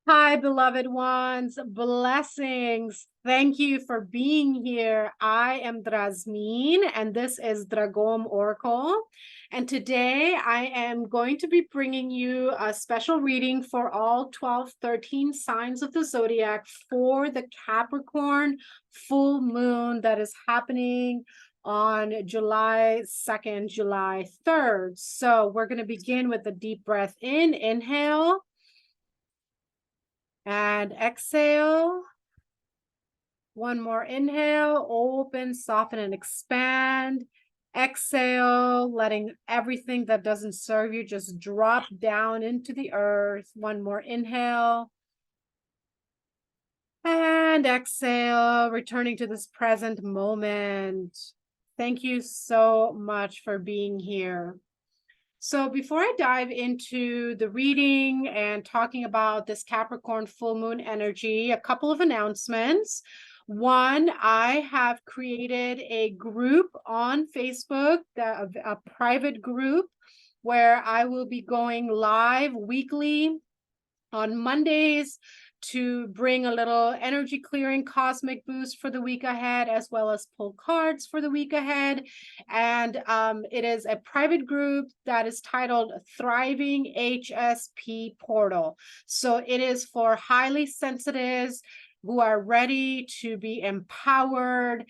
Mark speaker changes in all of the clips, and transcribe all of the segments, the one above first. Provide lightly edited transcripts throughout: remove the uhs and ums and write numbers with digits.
Speaker 1: Hi, beloved ones. Blessings. Thank you for being here. I am Drasmin, and this is Dragom Oracle. And today I am going to be bringing you a special reading for all 12, 13 signs of the zodiac for the Capricorn full moon that is happening on July 2nd, July 3rd. So we're going to begin with a deep breath in. Inhale. And exhale. One more inhale, open, soften, and expand. Exhale, letting everything that doesn't serve you just drop down into the earth. One more inhale. And exhale, returning to this present moment. Thank you so much for being here. So before I dive into the reading and talking about this Capricorn full moon energy, a couple of announcements. One, I have created a group on Facebook, a private group, where I will be going live weekly on Mondays to bring a little energy clearing cosmic boost for the week ahead, as well as pull cards for the week ahead. And it is a private group that is titled Thriving HSP Portal. So it is for highly sensitives who are ready to be empowered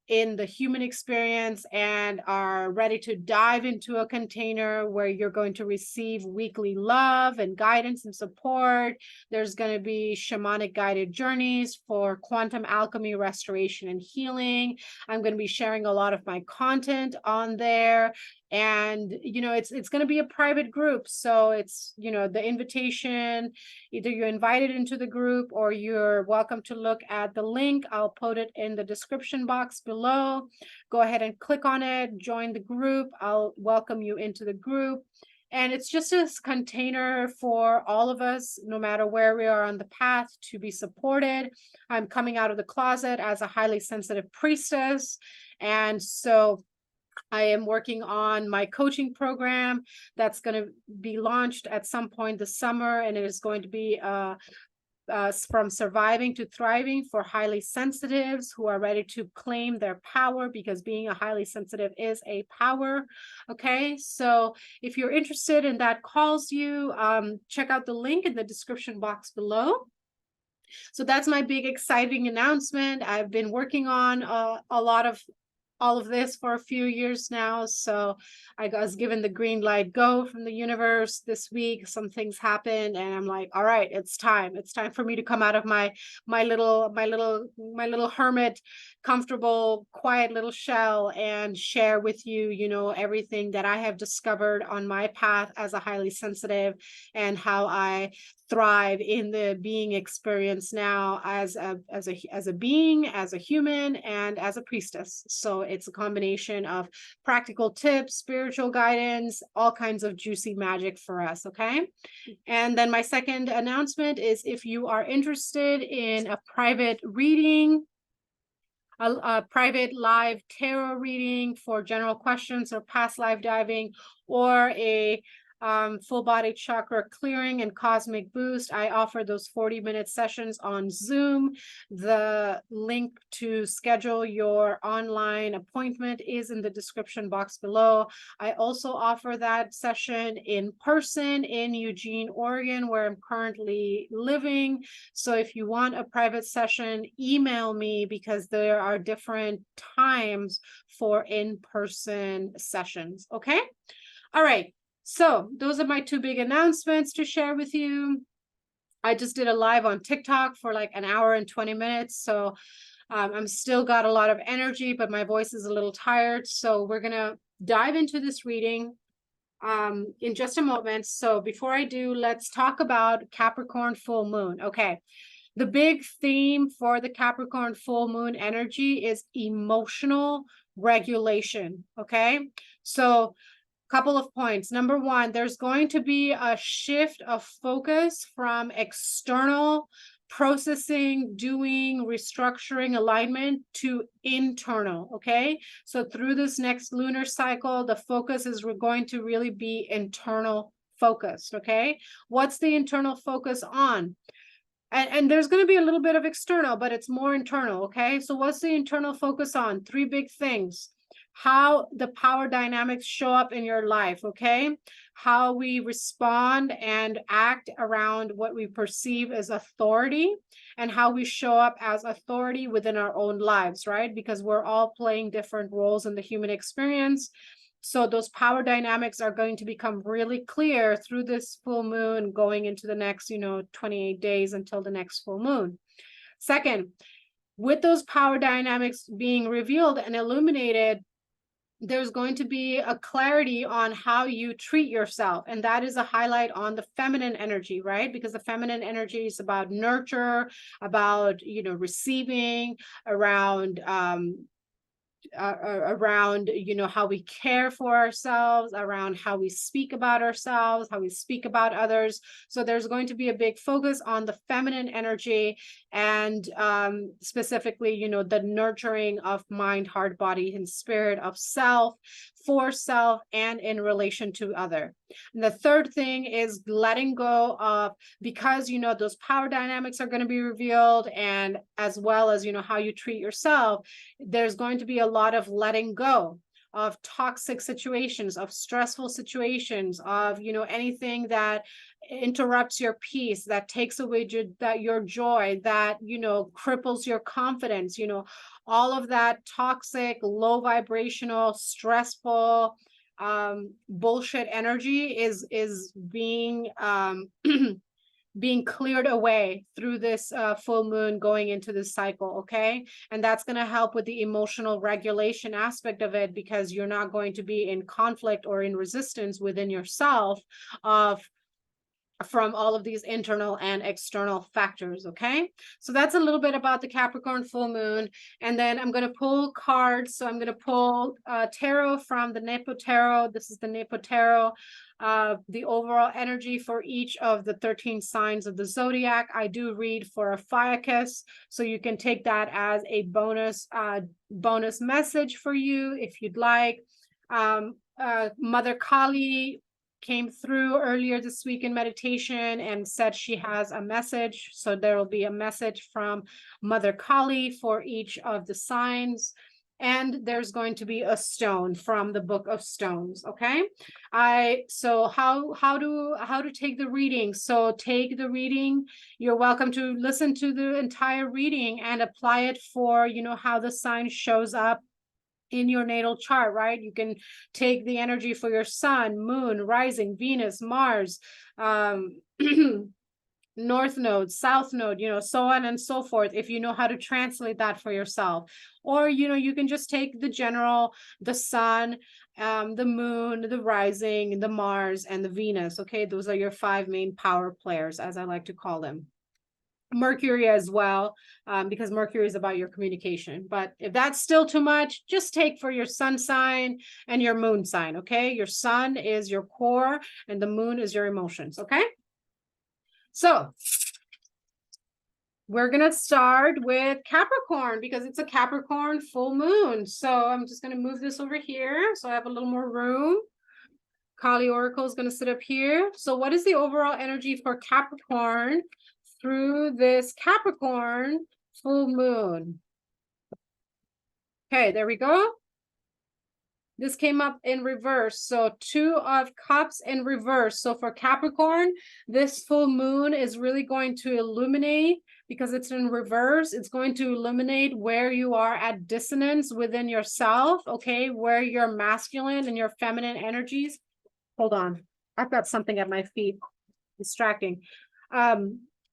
Speaker 1: in the human experience and are ready to dive into a container where you're going to receive weekly love and guidance and support. There's going to be shamanic guided journeys for quantum alchemy, restoration, and healing. I'm going to be sharing a lot of my content on there. And it's going to be a private group, so it's the invitation, either you're invited into the group or you're welcome to look at the link. I'll put it in the description box below. Go ahead and click on it, join the group. I'll welcome you into the group. And it's just a container for all of us, no matter where we are on the path, to be supported. I'm coming out of the closet as a highly sensitive priestess, and so I am working on my coaching program that's going to be launched at some point this summer, and it is going to be from surviving to thriving for highly sensitives who are ready to claim their power, because being a highly sensitive is a power. Okay, so if you're interested and that calls you, check out the link in the description box below. So that's my big exciting announcement. I've been working on a lot of all of this for a few years now. So I was given the green light go from the universe this week. Some things happened and I'm like, all right, it's time. It's time for me to come out of my little hermit, comfortable, quiet little shell and share with you, everything that I have discovered on my path as a highly sensitive, and how I thrive in the being experience now as a being, as a human, and as a priestess. So it's a combination of practical tips, spiritual guidance, all kinds of juicy magic for us. Okay. And then my second announcement is, if you are interested in a private reading, a private live tarot reading for general questions or past life diving, or a full body chakra clearing and cosmic boost, I offer those 40-minute sessions on Zoom. The link to schedule your online appointment is in the description box below. I also offer that session in person in Eugene, Oregon, where I'm currently living. So if you want a private session, email me, because there are different times for in-person sessions. Okay. All right. So those are my two big announcements to share with you. I just did a live on TikTok for like an hour and 20 minutes. So I'm still got a lot of energy, but my voice is a little tired. So we're going to dive into this reading in just a moment. So before I do, let's talk about Capricorn full moon. Okay. The big theme for the Capricorn full moon energy is emotional regulation. Okay. So couple of points. Number one, there's going to be a shift of focus from external processing, doing, restructuring, alignment to internal. Okay. So through this next lunar cycle, the focus is going to really be internal focused. Okay. What's the internal focus on? And there's going to be a little bit of external, but it's more internal. Okay. So what's the internal focus on? Three big things. How the power dynamics show up in your life. Okay. How we respond and act around what we perceive as authority, and how we show up as authority within our own lives, right? Because we're all playing different roles in the human experience. So those power dynamics are going to become really clear through this full moon going into the next, 28 days until the next full moon. Second, with those power dynamics being revealed and illuminated, there's going to be a clarity on how you treat yourself. And that is a highlight on the feminine energy, right? Because the feminine energy is about nurture, about, receiving, around, how we care for ourselves, around how we speak about ourselves, how we speak about others. So there's going to be a big focus on the feminine energy, and specifically, the nurturing of mind, heart, body, and spirit, of self, for self, and in relation to other. And the third thing is letting go of, because those power dynamics are going to be revealed, and as well as how you treat yourself, there's going to be a lot of letting go of toxic situations, of stressful situations, of anything that interrupts your peace, that takes away your joy, that cripples your confidence, all of that toxic, low vibrational, stressful, bullshit energy is being being cleared away through this full moon going into this cycle. Okay. And that's going to help with the emotional regulation aspect of it, because you're not going to be in conflict or in resistance within yourself from all of these internal and external factors. Okay. So that's a little bit about the Capricorn full moon. And then I'm going to pull cards. So I'm going to pull tarot from the Nepo Tarot. This is the Nepo Tarot. The overall energy for each of the 13 signs of the zodiac. I do read for Ophiuchus, so you can take that as a bonus message for you if you'd like. Mother Kali came through earlier this week in meditation and said she has a message. So there will be a message from Mother Kali for each of the signs. And there's going to be a stone from the Book of Stones. Okay. So how to take the reading? So take the reading. You're welcome to listen to the entire reading and apply it for, how the sign shows up in your natal chart, right? You can take the energy for your sun, moon, rising, Venus, Mars, north node, south node, so on and so forth, if you know how to translate that for yourself. Or, you can just take the general, the sun, the moon, the rising, the Mars, and the Venus. Okay, those are your 5 main power players, as I like to call them. Mercury as well, because Mercury is about your communication. But if that's still too much, just take for your sun sign and your moon sign. Okay, your sun is your core and the moon is your emotions. Okay, so we're gonna start with Capricorn because it's a Capricorn full moon. So I'm just gonna move this over here so I have a little more room. Kali Oracle is going to sit up here. So what is the overall energy for Capricorn through this Capricorn full moon? Okay, there we go. This came up in reverse. So 2 of Cups in reverse. So for Capricorn, this full moon is really going to illuminate, because it's in reverse, it's going to illuminate where you are at dissonance within yourself, okay, where your masculine and your feminine energies. Hold on, I've got something at my feet, distracting.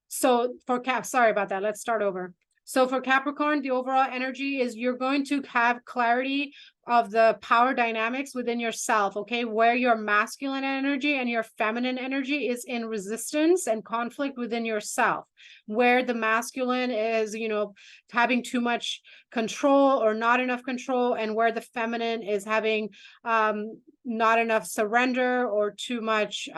Speaker 1: So for sorry about that. Let's start over. So for Capricorn, the overall energy is you're going to have clarity of the power dynamics within yourself, okay, where your masculine energy and your feminine energy is in resistance and conflict within yourself, where the masculine is, having too much control or not enough control, and where the feminine is having not enough surrender or too much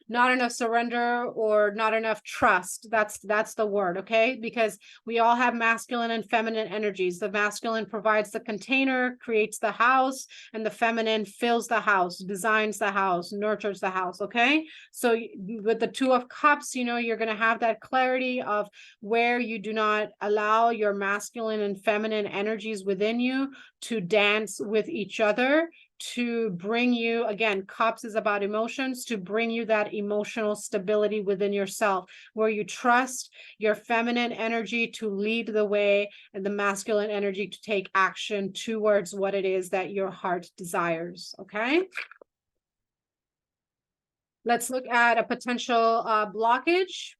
Speaker 1: not enough surrender or not enough trust. That's the word, okay? Because we all have masculine and feminine energies. The masculine provides the container, creates the house, and the feminine fills the house, designs the house, nurtures the house, okay? So with the Two of Cups, you know, you're going to have that clarity of where you do not allow your masculine and feminine energies within you to dance with each other, to bring you, again, cups is about emotions, to bring you that emotional stability within yourself, where you trust your feminine energy to lead the way and the masculine energy to take action towards what it is that your heart desires. Okay. Let's look at a potential blockage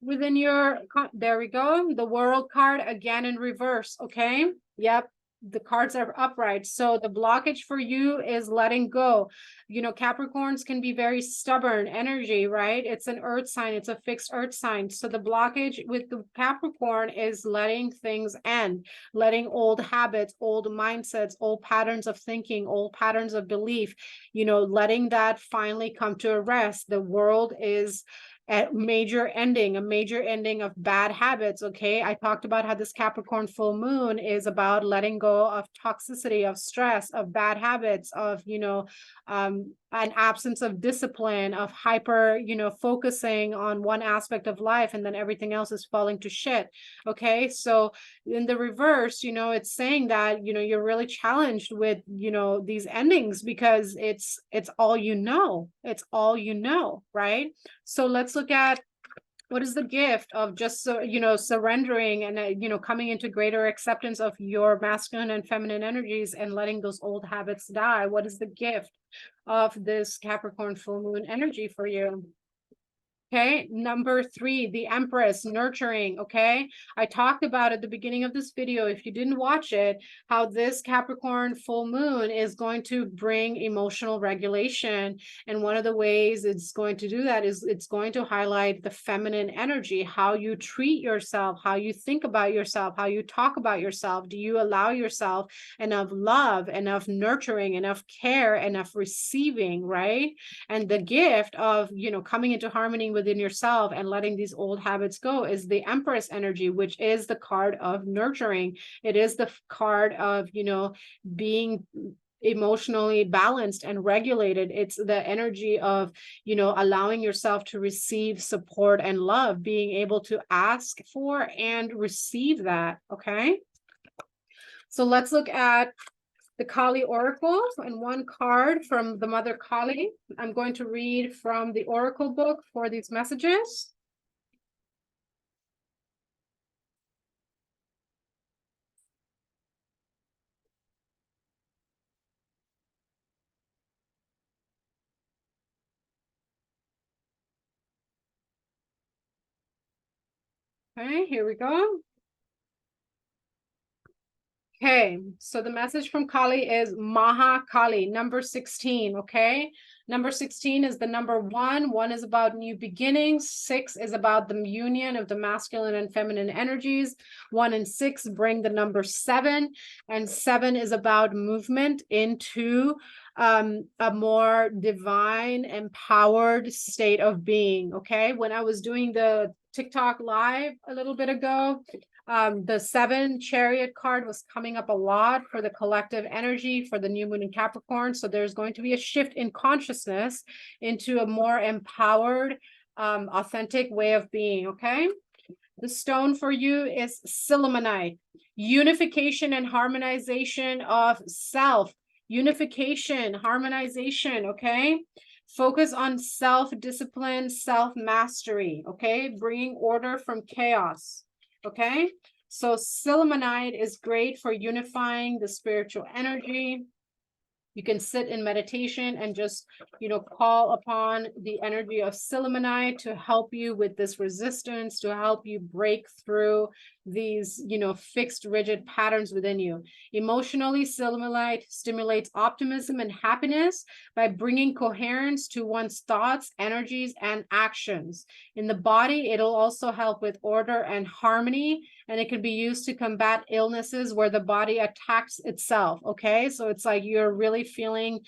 Speaker 1: within your, there we go, the World card again in reverse. Okay. Yep, the cards are upright. So the blockage for you is letting go. You know, Capricorns can be very stubborn energy, right? It's an earth sign, it's a fixed earth sign. So the blockage with the Capricorn is letting things end, letting old habits, old mindsets, old patterns of thinking, old patterns of belief, you know, letting that finally come to a rest. The world is a major ending of bad habits. Okay, I talked about how this Capricorn full moon is about letting go of toxicity, of stress, of bad habits, of, you know, an absence of discipline, of hyper, you know, focusing on one aspect of life, and then everything else is falling to shit. Okay, so in the reverse, you know, it's saying that, you know, you're really challenged with, you know, these endings because it's all you know. It's all you know, right? So let's look at what is the gift of just, so, you know, surrendering and, you know, coming into greater acceptance of your masculine and feminine energies and letting those old habits die. What is the gift of this Capricorn full moon energy for you? Okay, number 3, the Empress, nurturing. Okay, I talked about at the beginning of this video, if you didn't watch it, how this Capricorn full moon is going to bring emotional regulation. And one of the ways it's going to do that is it's going to highlight the feminine energy, how you treat yourself, how you think about yourself, how you talk about yourself. Do you allow yourself enough love, enough nurturing, enough care, enough receiving, right? And the gift of, you know, coming into harmony within yourself and letting these old habits go is the Empress energy, which is the card of nurturing. It is the card of, you know, being emotionally balanced and regulated. It's the energy of, you know, allowing yourself to receive support and love, being able to ask for and receive that. Okay, so let's look at the Kali Oracle and one card from the Mother Kali. I'm going to read from the Oracle book for these messages. Okay, here we go. Okay, so the message from Kali is Maha Kali, number 16, okay? Number 16 is the number 1. 1 is about new beginnings. 6 is about the union of the masculine and feminine energies. 1 and 6 bring the number 7, and 7 is about movement into a more divine, empowered state of being, okay? When I was doing the TikTok live a little bit ago, the 7 Chariot card was coming up a lot for the collective energy for the new moon in Capricorn. So there's going to be a shift in consciousness into a more empowered, authentic way of being. Okay. The stone for you is Sillimanite, unification and harmonization of self, unification, harmonization. Okay. Focus on self-discipline, self-mastery. Okay. Bringing order from chaos. Okay, so Sillimanite is great for unifying the spiritual energy. You can sit in meditation and just, you know, call upon the energy of Sillimanite to help you with this resistance, to help you break through these, you know, fixed, rigid patterns within you. Emotionally, Sillimanite stimulates optimism and happiness by bringing coherence to one's thoughts, energies, and actions. In the body, it'll also help with order and harmony, and it can be used to combat illnesses where the body attacks itself. Okay, so it's like you're really feeling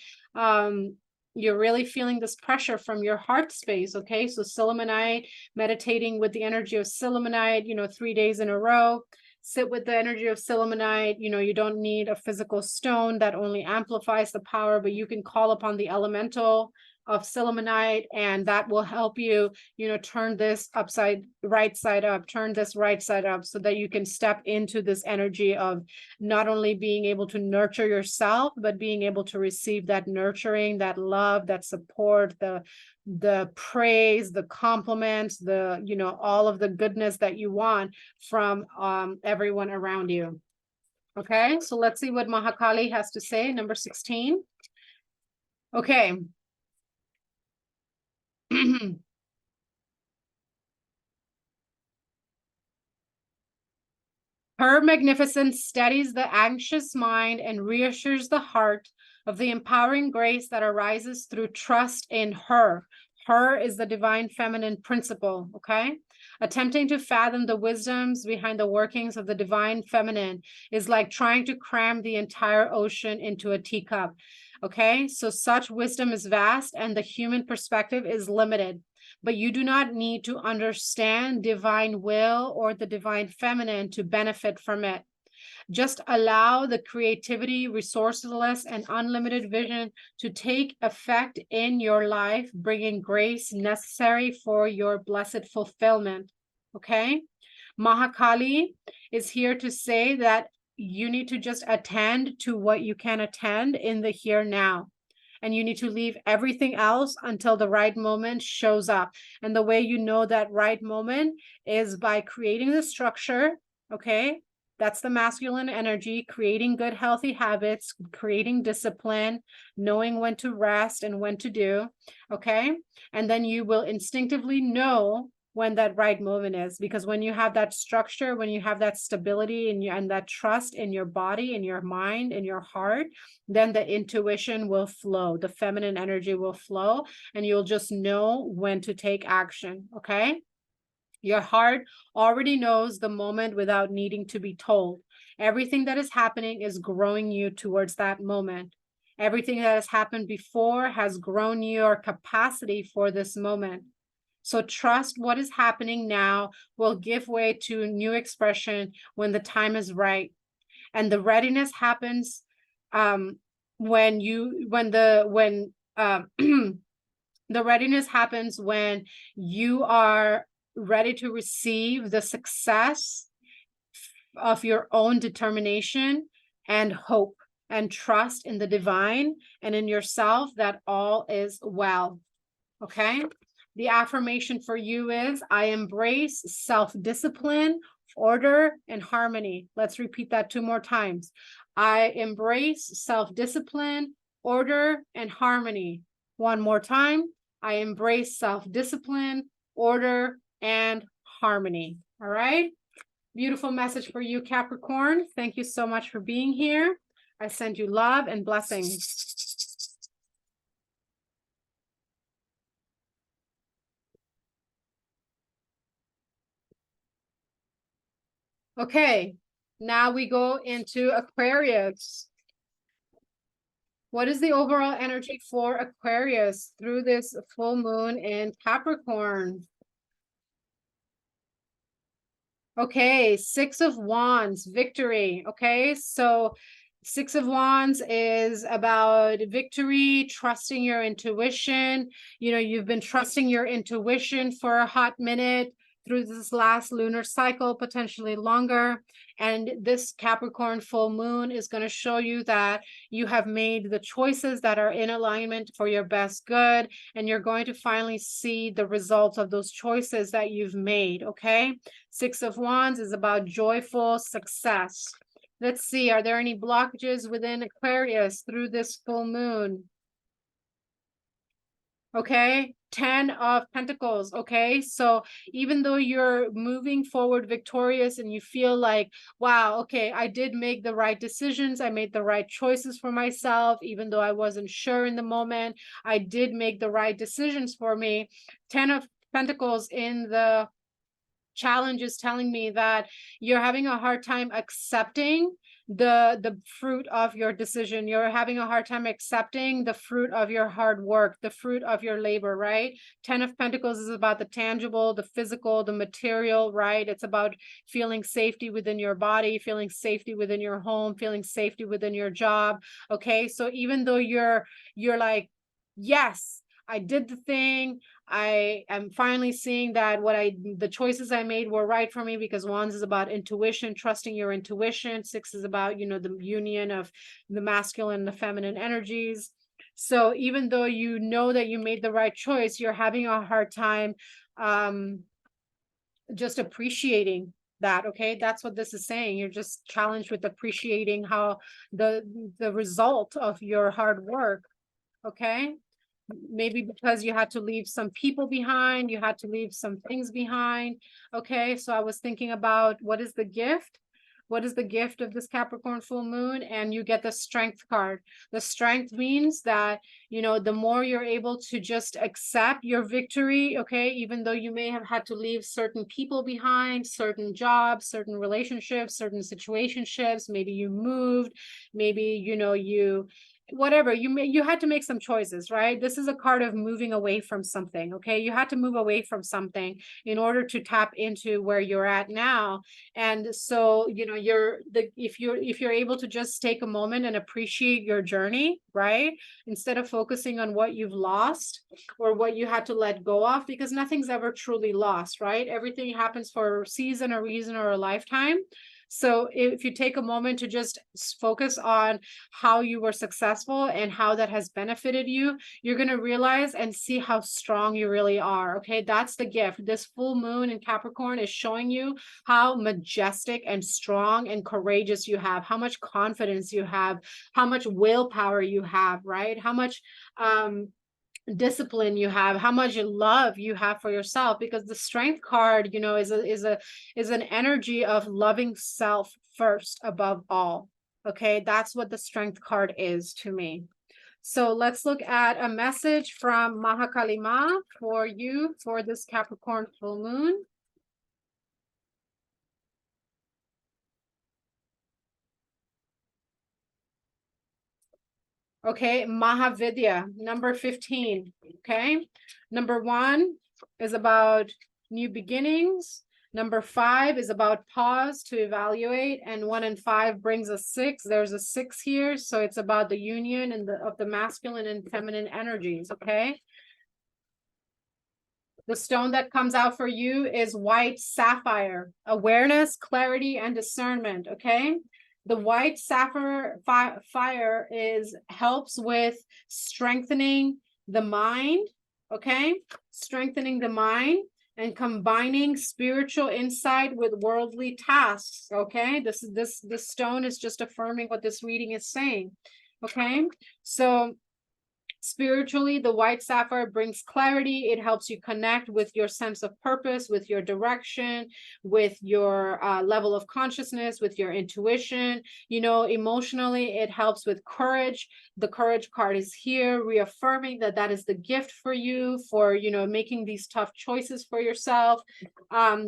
Speaker 1: You're really feeling this pressure from your heart space, okay? So Sillimanite, meditating with the energy of Sillimanite, 3 days in a row. Sit with the energy of Sillimanite. You don't need a physical stone that only amplifies the power, but you can call upon the elemental of Sillimanite, and that will help you, turn this right side up, turn this right side up, so that you can step into this energy of not only being able to nurture yourself, but being able to receive that nurturing, that love, that support, the praise, the compliments, all of the goodness that you want from everyone around you. Okay, so let's see what Mahakali has to say. Number 16. Okay. Her magnificence steadies the anxious mind and reassures the heart of the empowering grace that arises through trust in her. Her is the divine feminine principle, okay? Attempting to fathom the wisdoms behind the workings of the divine feminine is like trying to cram the entire ocean into a teacup, okay? So such wisdom is vast and the human perspective is limited. But you do not need to understand divine will or the divine feminine to benefit from it. Just allow the creativity, resourcefulness, and unlimited vision to take effect in your life, bringing grace necessary for your blessed fulfillment. Okay? Mahakali is here to say that you need to just attend to what you can attend in the here now. And you need to leave everything else until the right moment shows up. And the way you know that right moment is by creating the structure, okay? That's the masculine energy, creating good, healthy habits, creating discipline, knowing when to rest and when to do, okay? And then you will instinctively know when that right moment is, because when you have that structure, when you have that stability and that trust in your body, in your mind, in your heart, then the intuition will flow, the feminine energy will flow, and you'll just know when to take action, okay? Your heart already knows the moment without needing to be told. Everything that is happening is growing you towards that moment. Everything that has happened before has grown your capacity for this moment. So trust what is happening now will give way to new expression when the time is right. And the readiness happens when the readiness happens when you are ready to receive the success of your own determination and hope and trust in the divine and in yourself that all is well. Okay? The affirmation for you is, I embrace self-discipline, order, and harmony. Let's repeat that 2 more times. I embrace self-discipline, order, and harmony. 1 more time. I embrace self-discipline, order, and harmony. All right? Beautiful message for you, Capricorn. Thank you so much for being here. I send you love and blessings. Okay, now we go into Aquarius. What is the overall energy for Aquarius through this full moon in Capricorn? Okay, 6 of Wands, victory. Okay, so 6 of Wands is about victory, trusting your intuition. You've been trusting your intuition for a hot minute through this last lunar cycle, potentially longer. And this Capricorn full moon is going to show you that you have made the choices that are in alignment for your best good. And you're going to finally see the results of those choices that you've made. Okay. 6 of Wands is about joyful success. Let's see, are there any blockages within Aquarius through this full moon? Okay, 10 of Pentacles. Okay, so even though you're moving forward victorious and you feel like, wow, okay, I did make the right decisions, I made the right choices for myself, even though I wasn't sure in the moment, I did make the right decisions for me. 10 of Pentacles in the challenge is telling me that you're having a hard time accepting the fruit of your decision. You're having a hard time accepting the fruit of your hard work, the fruit of your labor, right? 10 of Pentacles is about the tangible, the physical, the material, right? It's about feeling safety within your body, feeling safety within your home, feeling safety within your job. Okay, so even though you're like, yes, I did the thing, I am finally seeing that the choices I made were right for me, because Wands is about intuition, trusting your intuition. 6 is about, the union of the masculine and the feminine energies. So even though you know that you made the right choice, you're having a hard time just appreciating that. Okay, that's what this is saying. You're just challenged with appreciating how the result of your hard work. Okay, maybe because you had to leave some people behind, you had to leave some things behind. Okay, so I was thinking about what is the gift? What is the gift of this Capricorn full moon? And you get the Strength card. The Strength means that, the more you're able to just accept your victory, okay, even though you may have had to leave certain people behind, certain jobs, certain relationships, certain situationships, maybe you moved, maybe, you whatever, you had to make some choices, right? This is a card of moving away from something. Okay, you had to move away from something in order to tap into where you're at now. And so, if you're able to just take a moment and appreciate your journey, right, instead of focusing on what you've lost or what you had to let go of, because nothing's ever truly lost, right? Everything happens for a season, a reason, or a lifetime. So if you take a moment to just focus on how you were successful and how that has benefited you, you're going to realize and see how strong you really are. Okay, that's the gift. This full moon in Capricorn is showing you how majestic and strong and courageous you have, how much confidence you have, how much willpower you have, right? How much discipline you have, how much love you have for yourself, because the Strength card, is an energy of loving self first above all. Okay, that's what the Strength card is to me. So let's look at a message from Mahakalima for you for this Capricorn full moon. Okay, Mahavidya, number 15. Okay, number 1 is about new beginnings. Number 5 is about pause to evaluate, and 1 and 5 brings a 6. There's a 6 here, so it's about the union and of the masculine and feminine energies. Okay, the stone that comes out for you is white sapphire, awareness, clarity, and discernment. Okay, the white sapphire fire helps with strengthening the mind. Okay, strengthening the mind and combining spiritual insight with worldly tasks. Okay, this stone is just affirming what this reading is saying. Okay, so spiritually, the white sapphire brings clarity. It helps you connect with your sense of purpose, with your direction, with your level of consciousness, with your intuition. Emotionally, it helps with courage. The Courage card is here, reaffirming that is the gift for you for, making these tough choices for yourself.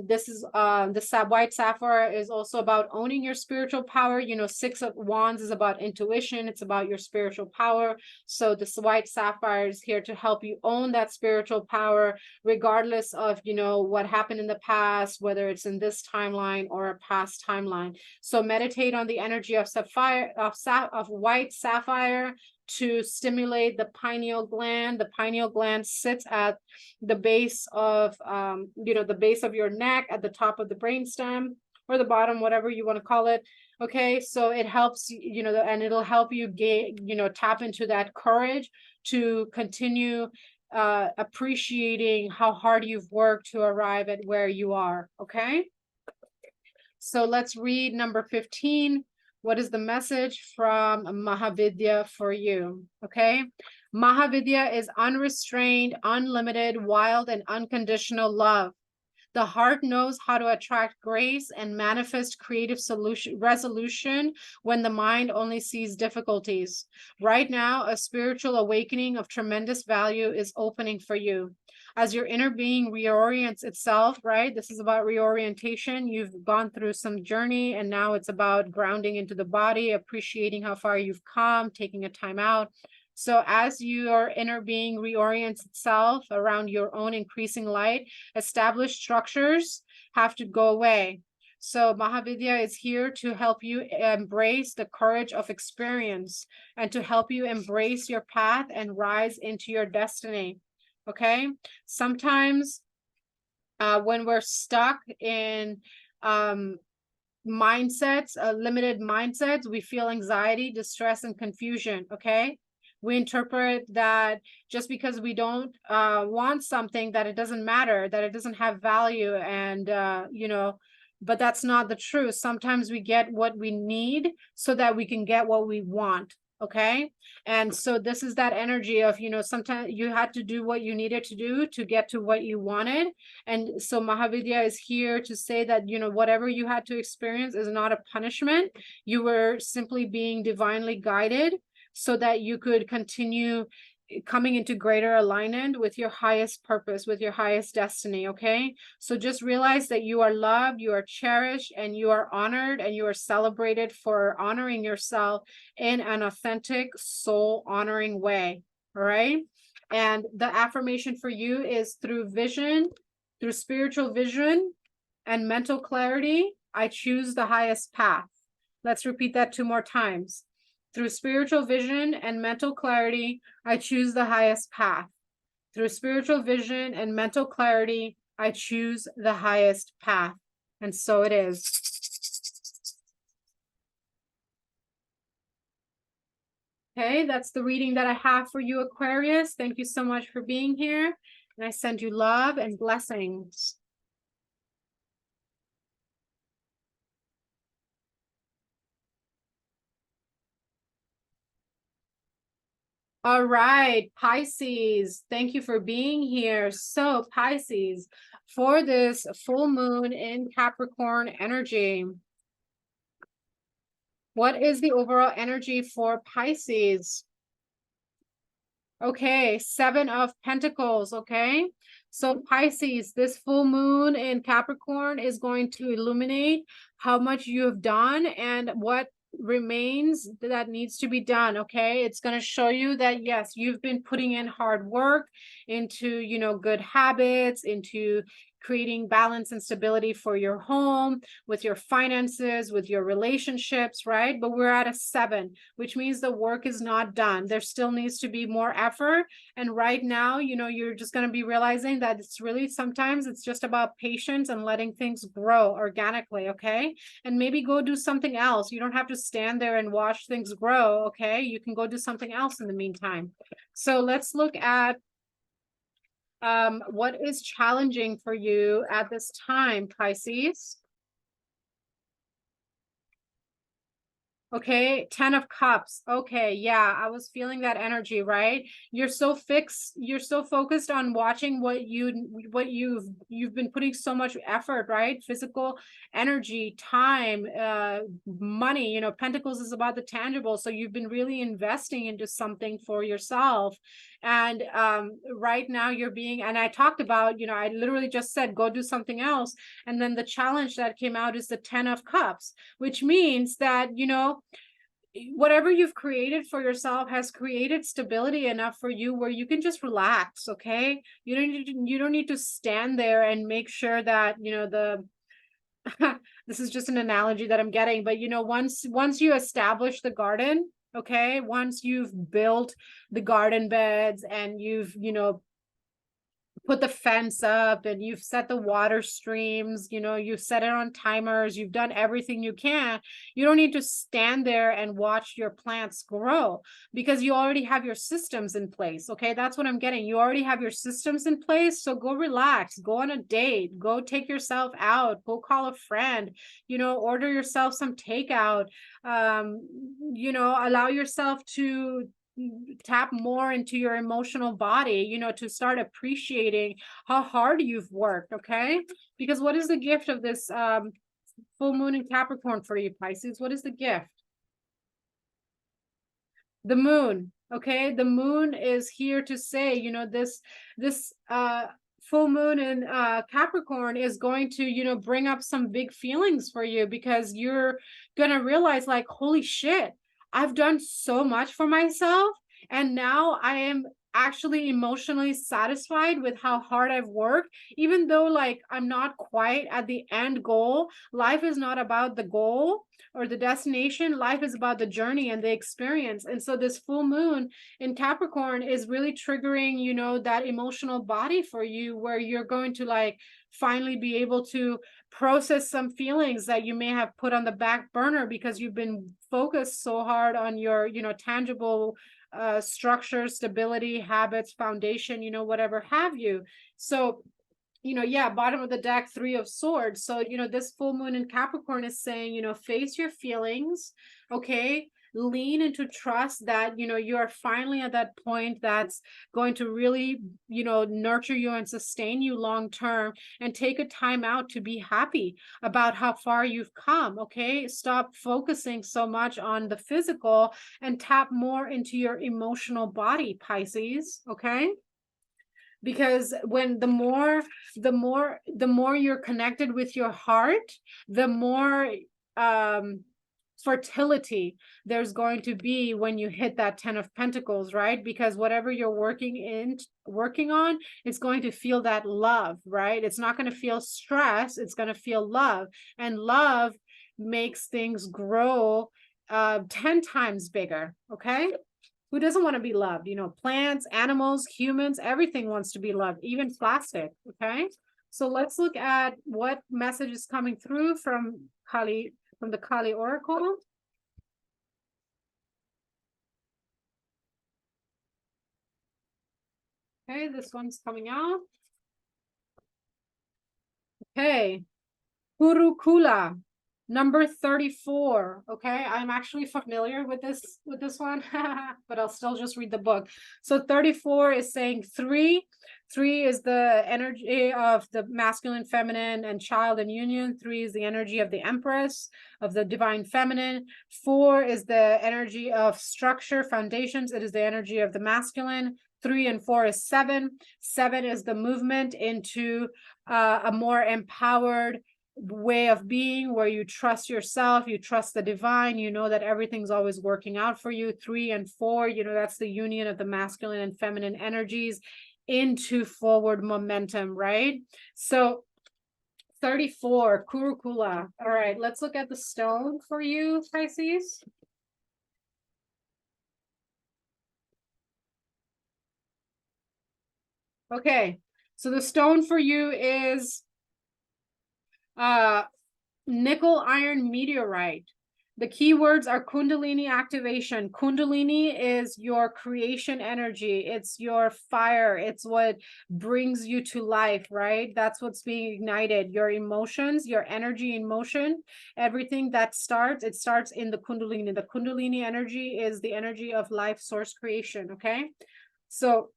Speaker 1: This is the white sapphire is also about owning your spiritual power. 6 of Wands is about intuition. It's about your spiritual power. So this white sapphire is here to help you own that spiritual power, regardless of, what happened in the past, whether it's in this timeline or a past timeline. So meditate on the energy of white sapphire to stimulate the pineal gland. The pineal gland sits at the base of, the base of your neck, at the top of the brainstem, or the bottom, whatever you want to call it. Okay, so it helps, and it'll help you tap into that courage to continue appreciating how hard you've worked to arrive at where you are. Okay, so let's read number 15. What is the message from Mahavidya for you? Okay, Mahavidya is unrestrained, unlimited, wild, and unconditional love. The heart knows how to attract grace and manifest creative resolution when the mind only sees difficulties. Right now, a spiritual awakening of tremendous value is opening for you. as your inner being reorients itself, right? This is about reorientation. You've gone through some journey, and now it's about grounding into the body, appreciating how far you've come, taking a time out. So as your inner being reorients itself around your own increasing light, established structures have to go away. So Mahavidya is here to help you embrace the courage of experience and to help you embrace your path and rise into your destiny. Okay. Sometimes when we're stuck in mindsets, limited mindsets, we feel anxiety, distress, and confusion. Okay. We interpret that just because we don't want something, that it doesn't matter, that it doesn't have value, and you know, but that's not the truth. Sometimes we get what we need so that we can get what we want. Okay. And so this is that energy of, you know, sometimes you had to do what you needed to do to get to what you wanted. And so Mahavidya is here to say that, you know, whatever you had to experience is not a punishment. You were simply being divinely guided so that you could continue coming into greater alignment with your highest purpose, with your highest destiny. Okay. So just realize that you are loved, you are cherished, and you are honored, and you are celebrated for honoring yourself in an authentic, soul honoring way. All right. And the affirmation for you is through vision, through spiritual vision and mental clarity, I choose the highest path. Let's repeat that 2 more times. Through spiritual vision and mental clarity, I choose the highest path. Through spiritual vision and mental clarity, I choose the highest path. And so it is. Okay, that's the reading that I have for you, Aquarius. Thank you so much for being here. And I send you love and blessings. All right, Pisces, thank you for being here. So, Pisces, for this full moon in Capricorn energy, what is the overall energy for Pisces? Okay, 7 of Pentacles, okay? So Pisces, this full moon in Capricorn is going to illuminate how much you have done and what remains that needs to be done. Okay, it's going to show you that yes, you've been putting in hard work into, you know, good habits, into creating balance and stability for your home, with your finances, with your relationships, right? But we're at a 7, which means the work is not done. There still needs to be more effort. And right now, you know, you're just going to be realizing that it's really sometimes it's just about patience and letting things grow organically. Okay. And maybe go do something else. You don't have to stand there and watch things grow. Okay. You can go do something else in the meantime. So let's look at what is challenging for you at this time, Pisces? Okay, 10 of Cups. Okay, yeah, I was feeling that energy, right? You're so focused on watching what you've been putting so much effort, right? Physical energy, time, money, you know, Pentacles is about the tangible. So you've been really investing into something for yourself. And right now you're being, and I talked about, you know, I literally just said, go do something else. And then the challenge that came out is the 10 of Cups, which means that, you know, whatever you've created for yourself has created stability enough for you where you can just relax. Okay, you don't need to stand there and make sure that, you know, the this is just an analogy that I'm getting, but you know, once you establish the garden, okay, once you've built the garden beds and you've, you know, put the fence up and you've set the water streams, you know, you've set it on timers, you've done everything you can. You don't need to stand there and watch your plants grow because you already have your systems in place. Okay, that's what I'm getting. You already have your systems in place. So go relax, go on a date, go take yourself out, go call a friend, you know, order yourself some takeout, you know, allow yourself to tap more into your emotional body, you know, to start appreciating how hard you've worked. Okay, because what is the gift of this full moon in Capricorn for you, Pisces? What is the gift? The moon. Okay, the moon is here to say, you know, this full moon in Capricorn is going to, you know, bring up some big feelings for you, because you're gonna realize, like, holy shit, I've done so much for myself, and now I am actually emotionally satisfied with how hard I've worked, even though, like, I'm not quite at the end goal. Life is not about the goal or the destination. Life is about the journey and the experience. And so this full moon in Capricorn is really triggering, you know, that emotional body for you, where you're going to, like, finally be able to process some feelings that you may have put on the back burner because you've been focused so hard on your, you know, tangible structure, stability, habits, foundation, you know, whatever have you. So, you know, yeah, bottom of the deck, 3 of swords. So, you know, this full moon in Capricorn is saying, you know, face your feelings, okay? Lean into trust that, you know, you're finally at that point that's going to really, you know, nurture you and sustain you long term, and take a time out to be happy about how far you've come, okay? Stop focusing so much on the physical and tap more into your emotional body, Pisces, okay? Because when the more you're connected with your heart, the more fertility there's going to be when you hit that 10 of Pentacles, right? Because whatever you're working on, it's going to feel that love, right? It's not going to feel stress, it's going to feel love, and love makes things grow 10 times bigger, okay? Who doesn't want to be loved? You know, plants, animals, humans, everything wants to be loved, even plastic. Okay. So let's look at what message is coming through from Kali, from the Kali Oracle. Okay, this one's coming out. Okay. Kurukula, number 34. Okay, I'm actually familiar with this one, but I'll still just read the book. So 34 is saying three is the energy of the masculine, feminine, and child and union. 3 is the energy of the Empress, of the divine feminine. 4 is the energy of structure, foundations. It is the energy of the masculine. 3 and 4 is 7. 7 is the movement into a more empowered way of being, where you trust yourself, you trust the divine, you know that everything's always working out for you. 3 and 4, you know, that's the union of the masculine and feminine energies into forward momentum, right? So 34, Kurukula. All right, let's look at the stone for you, Pisces. Okay, so the stone for you is nickel iron meteorite. The keywords are Kundalini activation. Kundalini is your creation energy. It's your fire. It's what brings you to life, right? That's what's being ignited. Your emotions, your energy in motion, everything that starts, it starts in the Kundalini. The Kundalini energy is the energy of life source creation, okay? So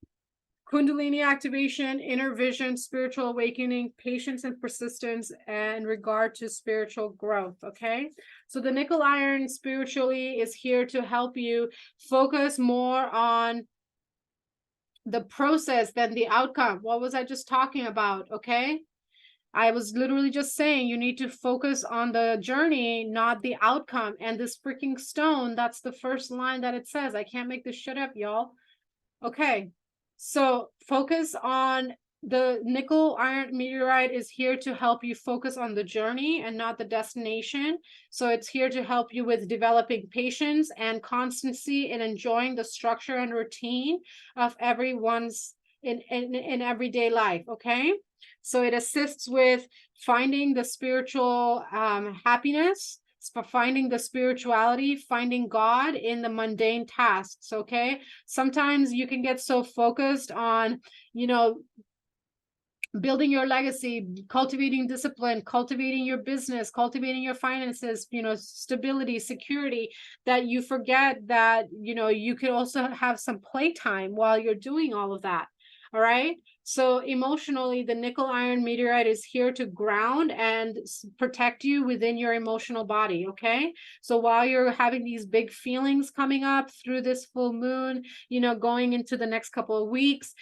Speaker 1: Kundalini activation, inner vision, spiritual awakening, patience and persistence, and regard to spiritual growth. Okay. So the nickel iron spiritually is here to help you focus more on the process than the outcome. What was I just talking about? Okay. I was literally just saying you need to focus on the journey, not the outcome. And this freaking stone, that's the first line that it says. I can't make this shit up, y'all. Okay. So focus on the nickel iron meteorite is here to help you focus on the journey and not the destination. So it's here to help you with developing patience and constancy and enjoying the structure and routine of everyone's in everyday life. Okay. So it assists with finding the spiritual happiness, for finding the spirituality, finding God in the mundane tasks, okay? Sometimes you can get so focused on, you know, building your legacy, cultivating discipline, cultivating your business, cultivating your finances, you know, stability, security, that you forget that, you know, you could also have some playtime while you're doing all of that. All right. So emotionally, the nickel iron meteorite is here to ground and protect you within your emotional body. Okay. So while you're having these big feelings coming up through this full moon, going into the next couple of weeks,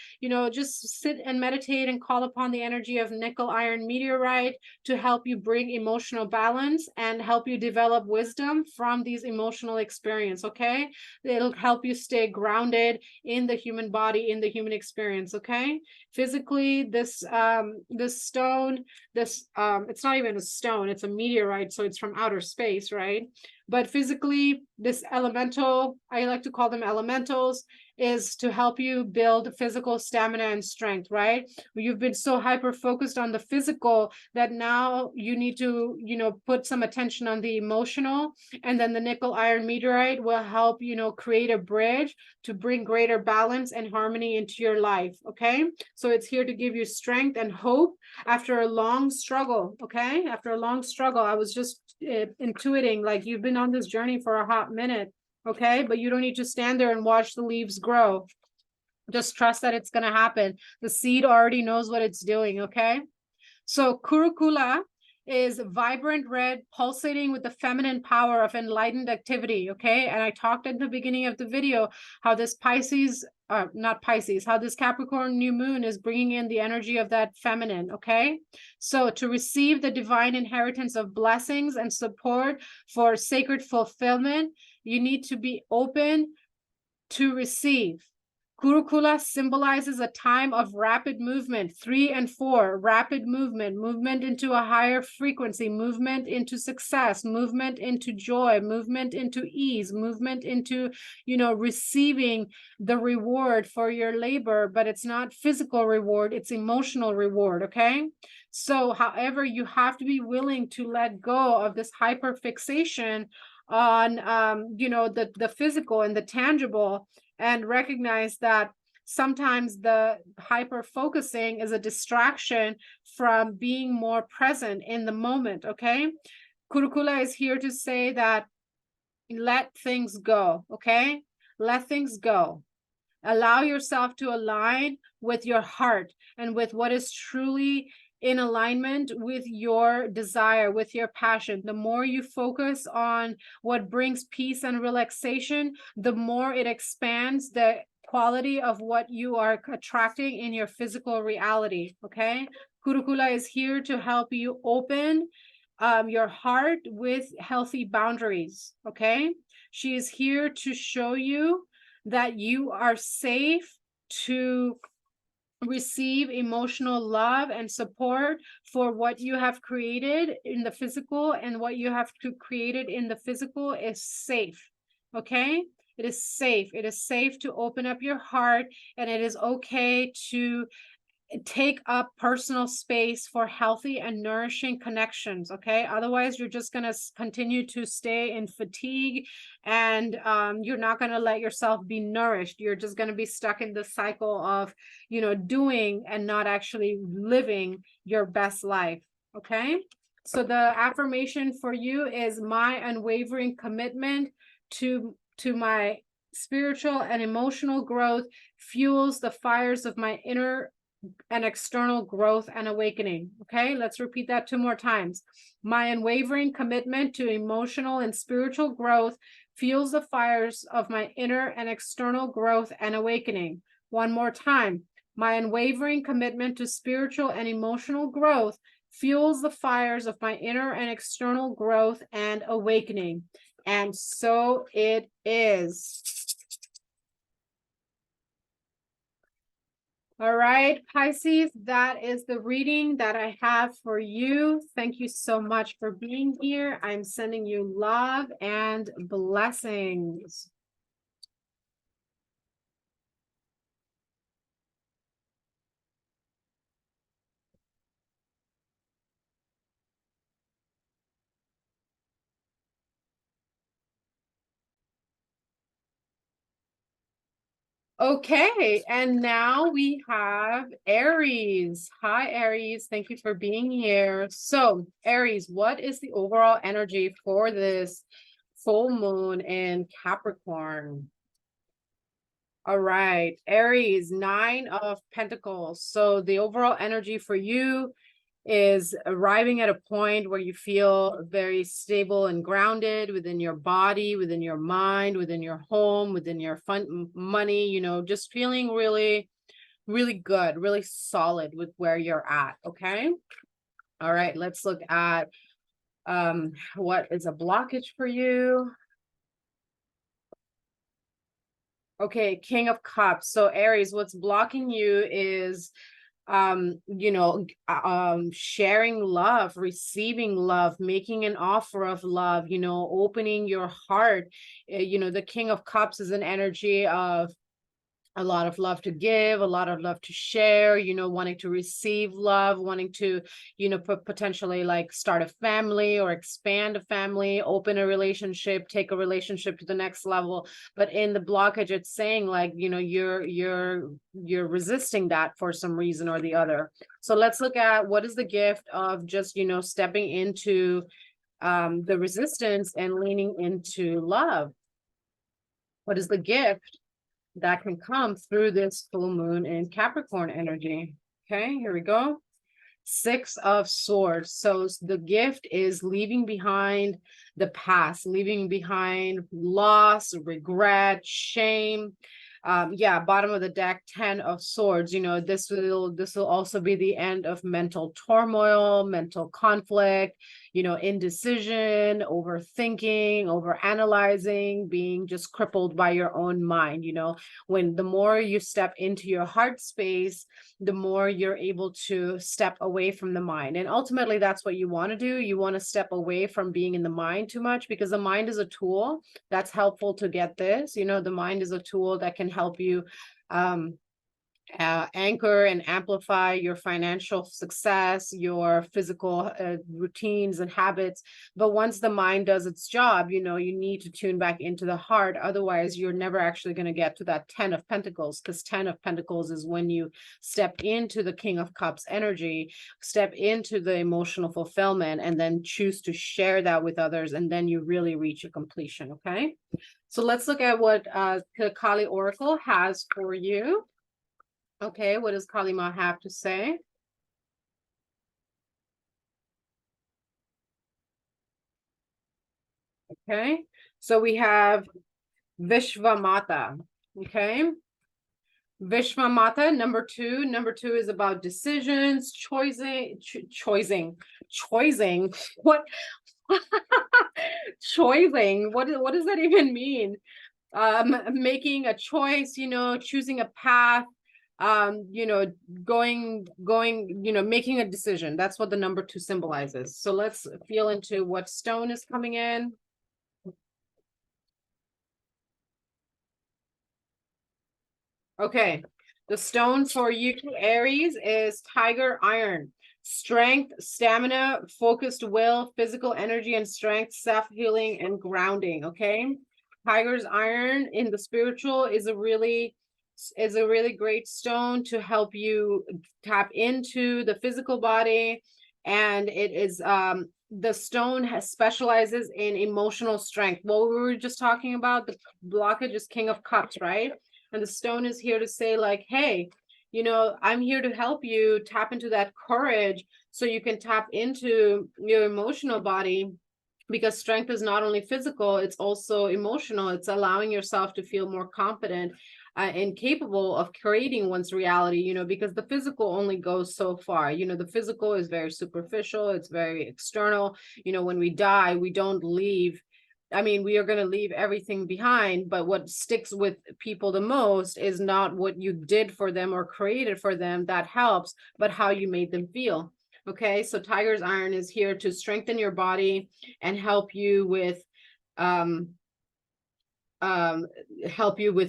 Speaker 1: just sit and meditate and call upon the energy of nickel iron meteorite to help you bring emotional balance and help you develop wisdom from these emotional experience. Okay. It'll help you stay grounded in the human body, in the human experience. Okay. Physically, this stone, it's not even a stone, it's a meteorite, so it's from outer space, right? But physically, this elemental, I like to call them elementals, is to help you build physical stamina and strength, right? You've been so hyper focused on the physical that now you need to, put some attention on the emotional. And then the nickel iron meteorite will help, create a bridge to bring greater balance and harmony into your life. Okay. So it's here to give you strength and hope after a long struggle. Okay. After a long struggle, I was just intuiting like you've been on this journey for a hot minute. Okay. But you don't need to stand there and watch the leaves grow. Just trust that it's going to happen. The seed already knows what it's doing. Okay. So curricula is vibrant red, pulsating with the feminine power of enlightened activity. Okay. And I talked at the beginning of the video how this how this Capricorn new moon is bringing in the energy of that feminine. Okay. So to receive the divine inheritance of blessings and support for sacred fulfillment, you need to be open to receive. Curricula symbolizes a time of rapid movement, 3 and 4, rapid movement into a higher frequency, movement into success, movement into joy, movement into ease, movement into, receiving the reward for your labor, but it's not physical reward, it's emotional reward. Okay. So, however, you have to be willing to let go of this hyper fixation on, the physical and the tangible, and recognize that sometimes the hyper focusing is a distraction from being more present in the moment. Okay. Curricula is here to say that let things go. Okay. Let things go. Allow yourself to align with your heart and with what is truly in alignment with your desire, with your passion. The more you focus on what brings peace and relaxation, the more it expands the quality of what you are attracting in your physical reality. Okay. Curricula is here to help you open your heart with healthy boundaries. Okay. She is here to show you that you are safe to receive emotional love and support for what you have created in the physical, and what you have created in the physical is safe. Okay. It is safe. It is safe to open up your heart, and it is okay to take up personal space for healthy and nourishing connections. Okay. Otherwise, you're just going to continue to stay in fatigue, and you're not going to let yourself be nourished. You're just going to be stuck in the cycle of, doing and not actually living your best life. Okay. So the affirmation for you is my unwavering commitment to my spiritual and emotional growth fuels the fires of my inner and external growth and awakening. Okay, let's repeat that 2 more times. My unwavering commitment to emotional and spiritual growth fuels the fires of my inner and external growth and awakening. 1 more time. My unwavering commitment to spiritual and emotional growth fuels the fires of my inner and external growth and awakening. And so it is. All right, Pisces, that is the reading that I have for you. Thank you so much for being here. I'm sending you love and blessings. Okay, and now we have Aries. Hi, Aries. Thank you for being here. So, Aries, what is the overall energy for this full moon in Capricorn? All right, Aries, 9 of Pentacles. So the overall energy for you is arriving at a point where you feel very stable and grounded within your body, within your mind, within your home, within your money, you know, just feeling really, really good, really solid with where you're at. Okay. All right, let's look at what is a blockage for you. Okay, King of Cups. So Aries, what's blocking you is sharing love, receiving love, making an offer of love, you know, opening your heart. The King of Cups is an energy of a lot of love to give, a lot of love to share, you know, wanting to receive love, wanting to, you know, potentially like start a family or expand a family, open a relationship, take a relationship to the next level. But in the blockage, it's saying like, you know, you're resisting that for some reason or the other. So let's look at what is the gift of just, you know, stepping into the resistance and leaning into love. What is the gift that can come through this full moon in Capricorn energy? Okay, here we go. 6 of Swords. So the gift is leaving behind the past, leaving behind loss, regret, shame. Bottom of the deck, 10 of Swords. You know, this will also be the end of mental turmoil, mental conflict, you know, indecision, overthinking, over analyzing, being just crippled by your own mind. You know, when the more you step into your heart space, the more you're able to step away from the mind. And ultimately, that's what you want to do. You want to step away from being in the mind too much, because the mind is a tool that's helpful to get this. You know, the mind is a tool that can help you anchor and amplify your financial success, your physical routines and habits. But once the mind does its job, you know, you need to tune back into the heart. Otherwise, you're never actually going to get to that 10 of Pentacles, because 10 of Pentacles is when you step into the King of Cups energy, step into the emotional fulfillment, and then choose to share that with others. And then you really reach a completion. Okay. So let's look at what the Kali Oracle has for you. Okay, what does Kalima have to say? Okay, so we have Vishvamata. Okay, Vishvamata, number two. Number 2 is about decisions, choosing. What? Choosing. What does that even mean? Making a choice, you know, choosing a path, going, you know, making a decision. That's what the number 2 symbolizes. So let's feel into what stone is coming in. Okay, the stone for you, Aries, is Tiger Iron. Strength, stamina, focused will, physical energy and strength, self-healing and grounding. Okay, Tiger's Iron in the spiritual is a really great stone to help you tap into the physical body. And it is the stone specializes in emotional strength. What we were just talking about, the blockage is King of Cups, right? And the stone is here to say like, hey, you know, I'm here to help you tap into that courage so you can tap into your emotional body, because strength is not only physical, it's also emotional. It's allowing yourself to feel more confident and capable of creating one's reality, you know, because the physical only goes so far. You know, the physical is very superficial, it's very external. You know, when we die, we don't leave. I mean, we are going to leave everything behind, but what sticks with people the most is not what you did for them or created for them, that helps, but how you made them feel. Okay, so Tiger's Iron is here to strengthen your body and help you with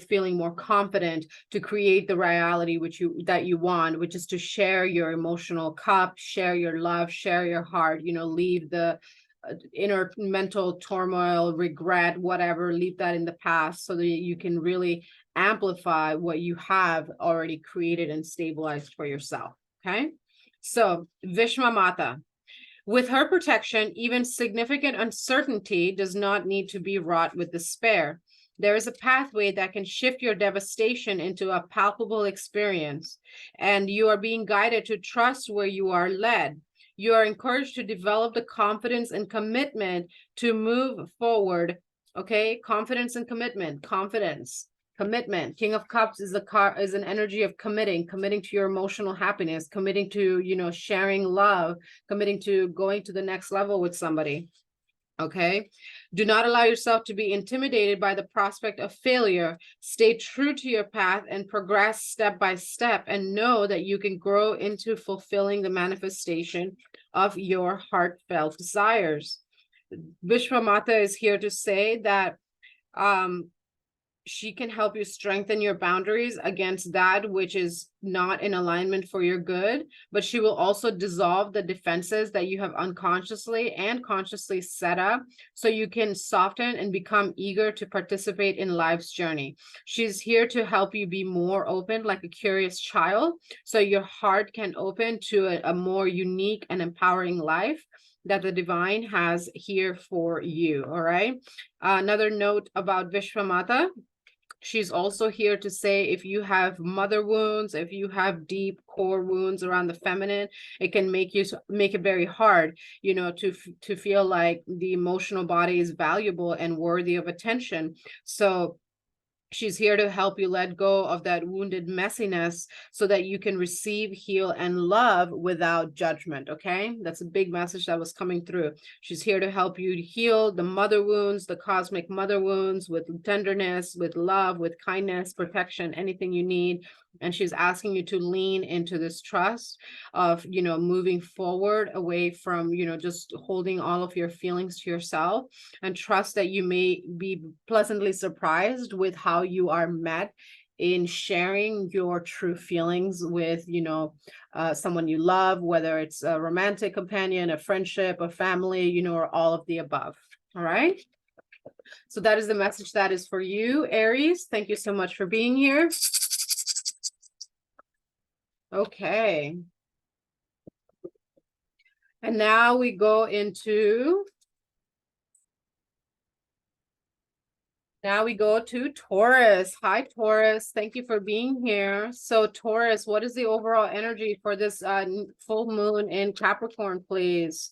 Speaker 1: feeling more confident to create the reality that you want, which is to share your emotional cup, share your love, share your heart, you know, leave the inner mental turmoil, regret, whatever, leave that in the past so that you can really amplify what you have already created and stabilized for yourself. Okay, so Vishvamata, with her protection, even significant uncertainty does not need to be wrought with despair. There is a pathway that can shift your devastation into a palpable experience, and you are being guided to trust where you are led. You are encouraged to develop the confidence and commitment to move forward. Okay, confidence and commitment, commitment. King of Cups is an energy of committing to your emotional happiness, committing to, you know, sharing love, committing to going to the next level with somebody. Okay, do not allow yourself to be intimidated by the prospect of failure. Stay true to your path and progress step by step, and know that you can grow into fulfilling the manifestation of your heartfelt desires. Vishwamata is here to say that she can help you strengthen your boundaries against that which is not in alignment for your good, but she will also dissolve the defenses that you have unconsciously and consciously set up, so you can soften and become eager to participate in life's journey. She's here to help you be more open, like a curious child, so your heart can open to a more unique and empowering life that the divine has here for you. All right. Another note about Vishwamata. She's also here to say, if you have mother wounds, if you have deep core wounds around the feminine, it can make it very hard, you know, to feel like the emotional body is valuable and worthy of attention. So she's here to help you let go of that wounded messiness so that you can receive, heal, and love without judgment. Okay, that's a big message that was coming through. She's here to help you heal the mother wounds, the cosmic mother wounds, with tenderness, with love, with kindness, protection, anything you need. And she's asking you to lean into this trust of, you know, moving forward away from, you know, just holding all of your feelings to yourself, and trust that you may be pleasantly surprised with how you are met in sharing your true feelings with, you know, someone you love, whether it's a romantic companion, a friendship, a family, you know, or all of the above. All right. So that is the message that is for you, Aries. Thank you so much for being here. Okay. And now we go into, now we go to Taurus. Hi, Taurus. Thank you for being here. So Taurus, what is the overall energy for this full moon in Capricorn, please?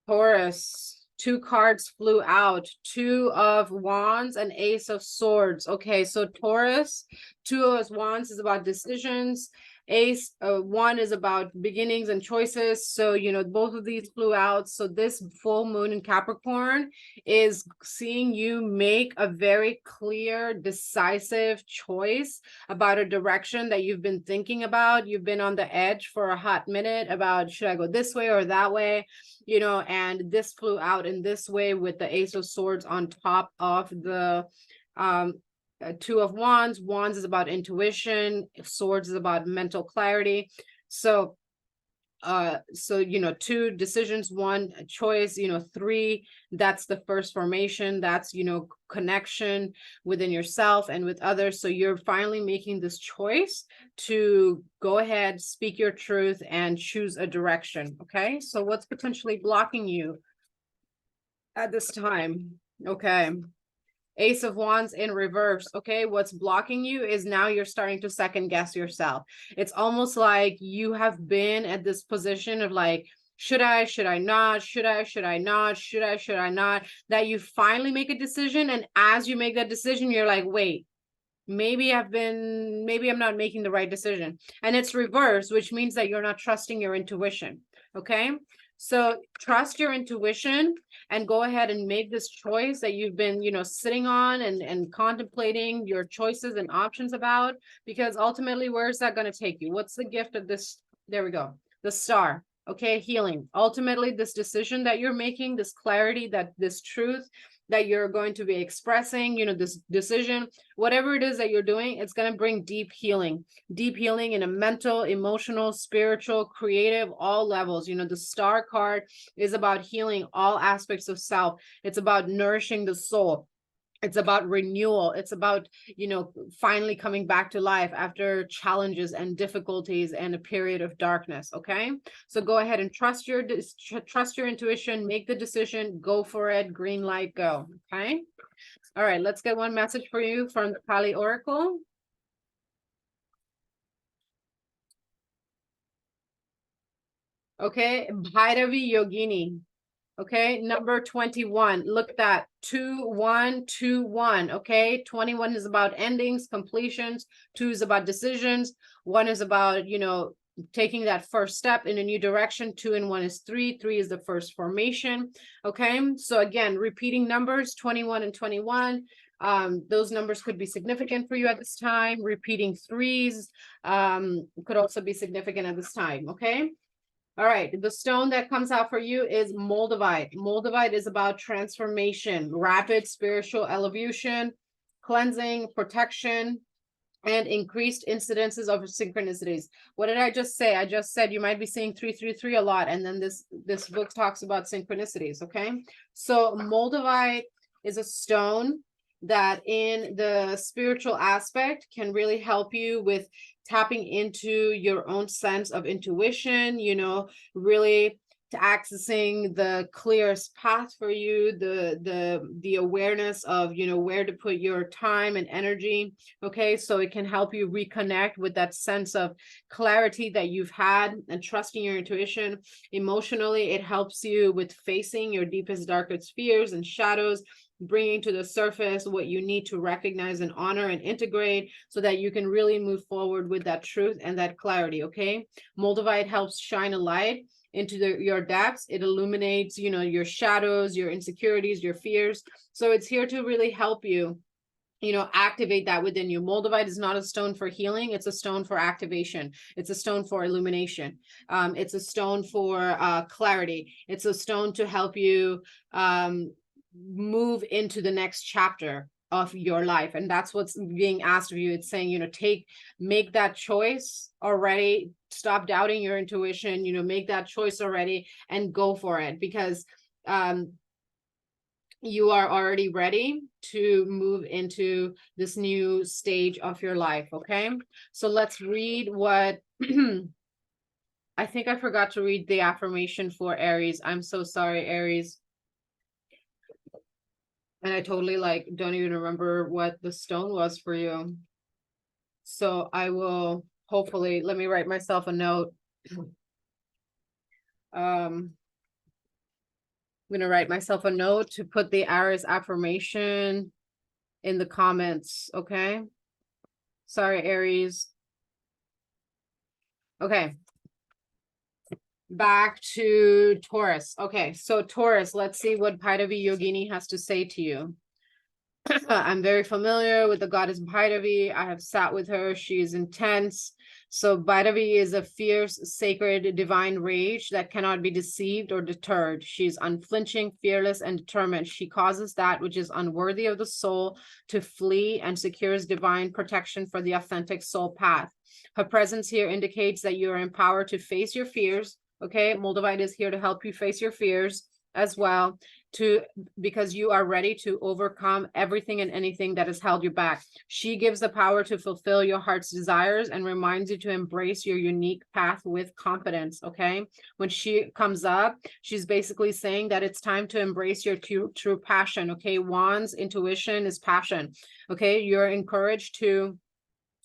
Speaker 1: Taurus, 2 cards flew out, 2 of Wands and Ace of Swords. Okay, so Taurus, 2 of Wands is about decisions. Ace 1 is about beginnings and choices. So, you know, both of these flew out. So this full moon in Capricorn is seeing you make a very clear, decisive choice about a direction that you've been thinking about. You've been on the edge for a hot minute about, should I go this way or that way? You know, and this flew out in this way with the Ace of Swords on top of the 2 of Wands. Wands is about intuition, Swords is about mental clarity. So you know, 2 decisions, 1 choice, you know, 3, that's the first formation, that's, you know, connection within yourself and with others. So you're finally making this choice to go ahead, speak your truth, and choose a direction. Okay, so what's potentially blocking you at this time? Okay, Ace of Wands in reverse. Okay, what's blocking you is now you're starting to second guess yourself. It's almost like you have been at this position of like, should I not, should I not, that you finally make a decision. And as you make that decision, you're like, wait, maybe I'm not making the right decision. And it's reverse, which means that you're not trusting your intuition. Okay, so trust your intuition and go ahead and make this choice that you've been, you know, sitting on and contemplating your choices and options about, because ultimately, where is that going to take you? What's the gift of this? There we go. The star. Okay, healing. Ultimately, this decision that you're making, this clarity, that this truth that you're going to be expressing, you know, this decision, whatever it is that you're doing, it's going to bring deep healing in a mental, emotional, spiritual, creative, all levels. You know, the star card is about healing all aspects of self. It's about nourishing the soul. It's about renewal. It's about, you know, finally coming back to life after challenges and difficulties and a period of darkness. Okay, so go ahead and trust your intuition, make the decision, go for it, green light, go. Okay, All right, let's get one message for you from the Kali Oracle. Okay, Bhairavi Yogini. Okay, number 21. Look at that. 2121. Okay, 21 is about endings, completions. 2 is about decisions. 1 is about, you know, taking that first step in a new direction. 2 and 1 is 3. 3 is the first formation. Okay, so again, repeating numbers 21 and 21. Those numbers could be significant for you at this time. Repeating threes could also be significant at this time. Okay. All right, the stone that comes out for you is Moldavite. Moldavite is about transformation, rapid spiritual evolution, cleansing, protection, and increased incidences of synchronicities. What did I just say? I just said you might be seeing 333 a lot, and then this book talks about synchronicities, okay? So Moldavite is a stone that in the spiritual aspect can really help you with tapping into your own sense of intuition, you know, really to accessing the clearest path for you, the awareness of, you know, where to put your time and energy. Okay, so it can help you reconnect with that sense of clarity that you've had and trusting your intuition. Emotionally, it helps you with facing your deepest, darkest fears and shadows, bringing to the surface what you need to recognize and honor and integrate so that you can really move forward with that truth and that clarity. Okay, Moldavite helps shine a light into your depths. It illuminates, you know, your shadows, your insecurities, your fears. So it's here to really help you, you know, activate that within you. Moldavite is not a stone for healing. It's a stone for activation. It's a stone for illumination. It's a stone for clarity. It's a stone to help you move into the next chapter of your life. And that's what's being asked of you. It's saying, you know, make that choice already. Stop doubting your intuition, you know, make that choice already and go for it, because you are already ready to move into this new stage of your life. Okay, so let's read what I think I forgot to read the affirmation for Aries. I'm so sorry, Aries. And I totally like don't even remember what the stone was for you. So I will hopefully, let me write myself a note. I'm gonna write myself a note to put the Aries affirmation in the comments. Okay. Sorry, Aries. Okay. Back to Taurus. Okay, so Taurus, let's see what Bhairavi Yogini has to say to you. I'm very familiar with the goddess Bhairavi. I have sat with her. She is intense. So Bhairavi is a fierce, sacred, divine rage that cannot be deceived or deterred. She is unflinching, fearless, and determined. She causes that which is unworthy of the soul to flee and secures divine protection for the authentic soul path. Her presence here indicates that you are empowered to face your fears. Okay, Moldavite is here to help you face your fears as well, because you are ready to overcome everything and anything that has held you back. She gives the power to fulfill your heart's desires and reminds you to embrace your unique path with confidence. Okay, when she comes up, she's basically saying that it's time to embrace your true passion. Okay, Wands intuition is passion. Okay, you're encouraged to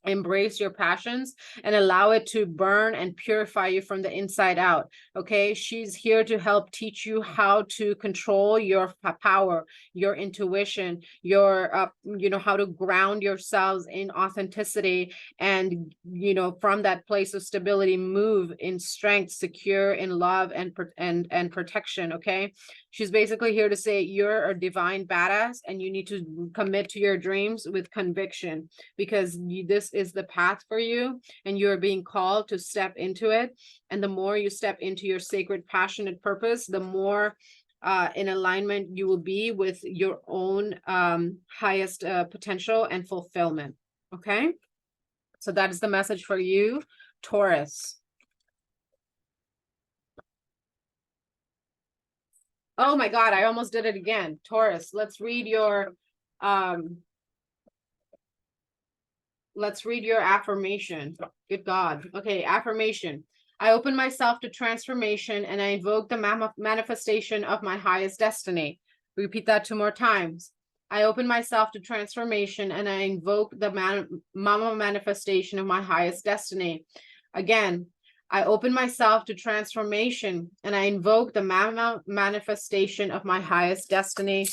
Speaker 1: embrace your passions and allow it to burn and purify you from the inside out. Okay, she's here to help teach you how to control your power, your intuition, your you know, how to ground yourselves in authenticity, and you know, from that place of stability, move in strength, secure in love and protection. Okay, she's basically here to say you're a divine badass and you need to commit to your dreams with conviction, because this is the path for you and you're being called to step into it. And the more you step into your sacred, passionate purpose, the more in alignment you will be with your own highest potential and fulfillment. Okay, so that is the message for you, Taurus. Oh my God, I almost did it again. Taurus, let's read your affirmation. Good God. Okay, affirmation. I open myself to transformation and I invoke the manifestation of my highest destiny. Repeat that 2 more times. I open myself to transformation, and I invoke the mama manifestation of my highest destiny. Again, I open myself to transformation, and I invoke the mama manifestation of my highest destiny.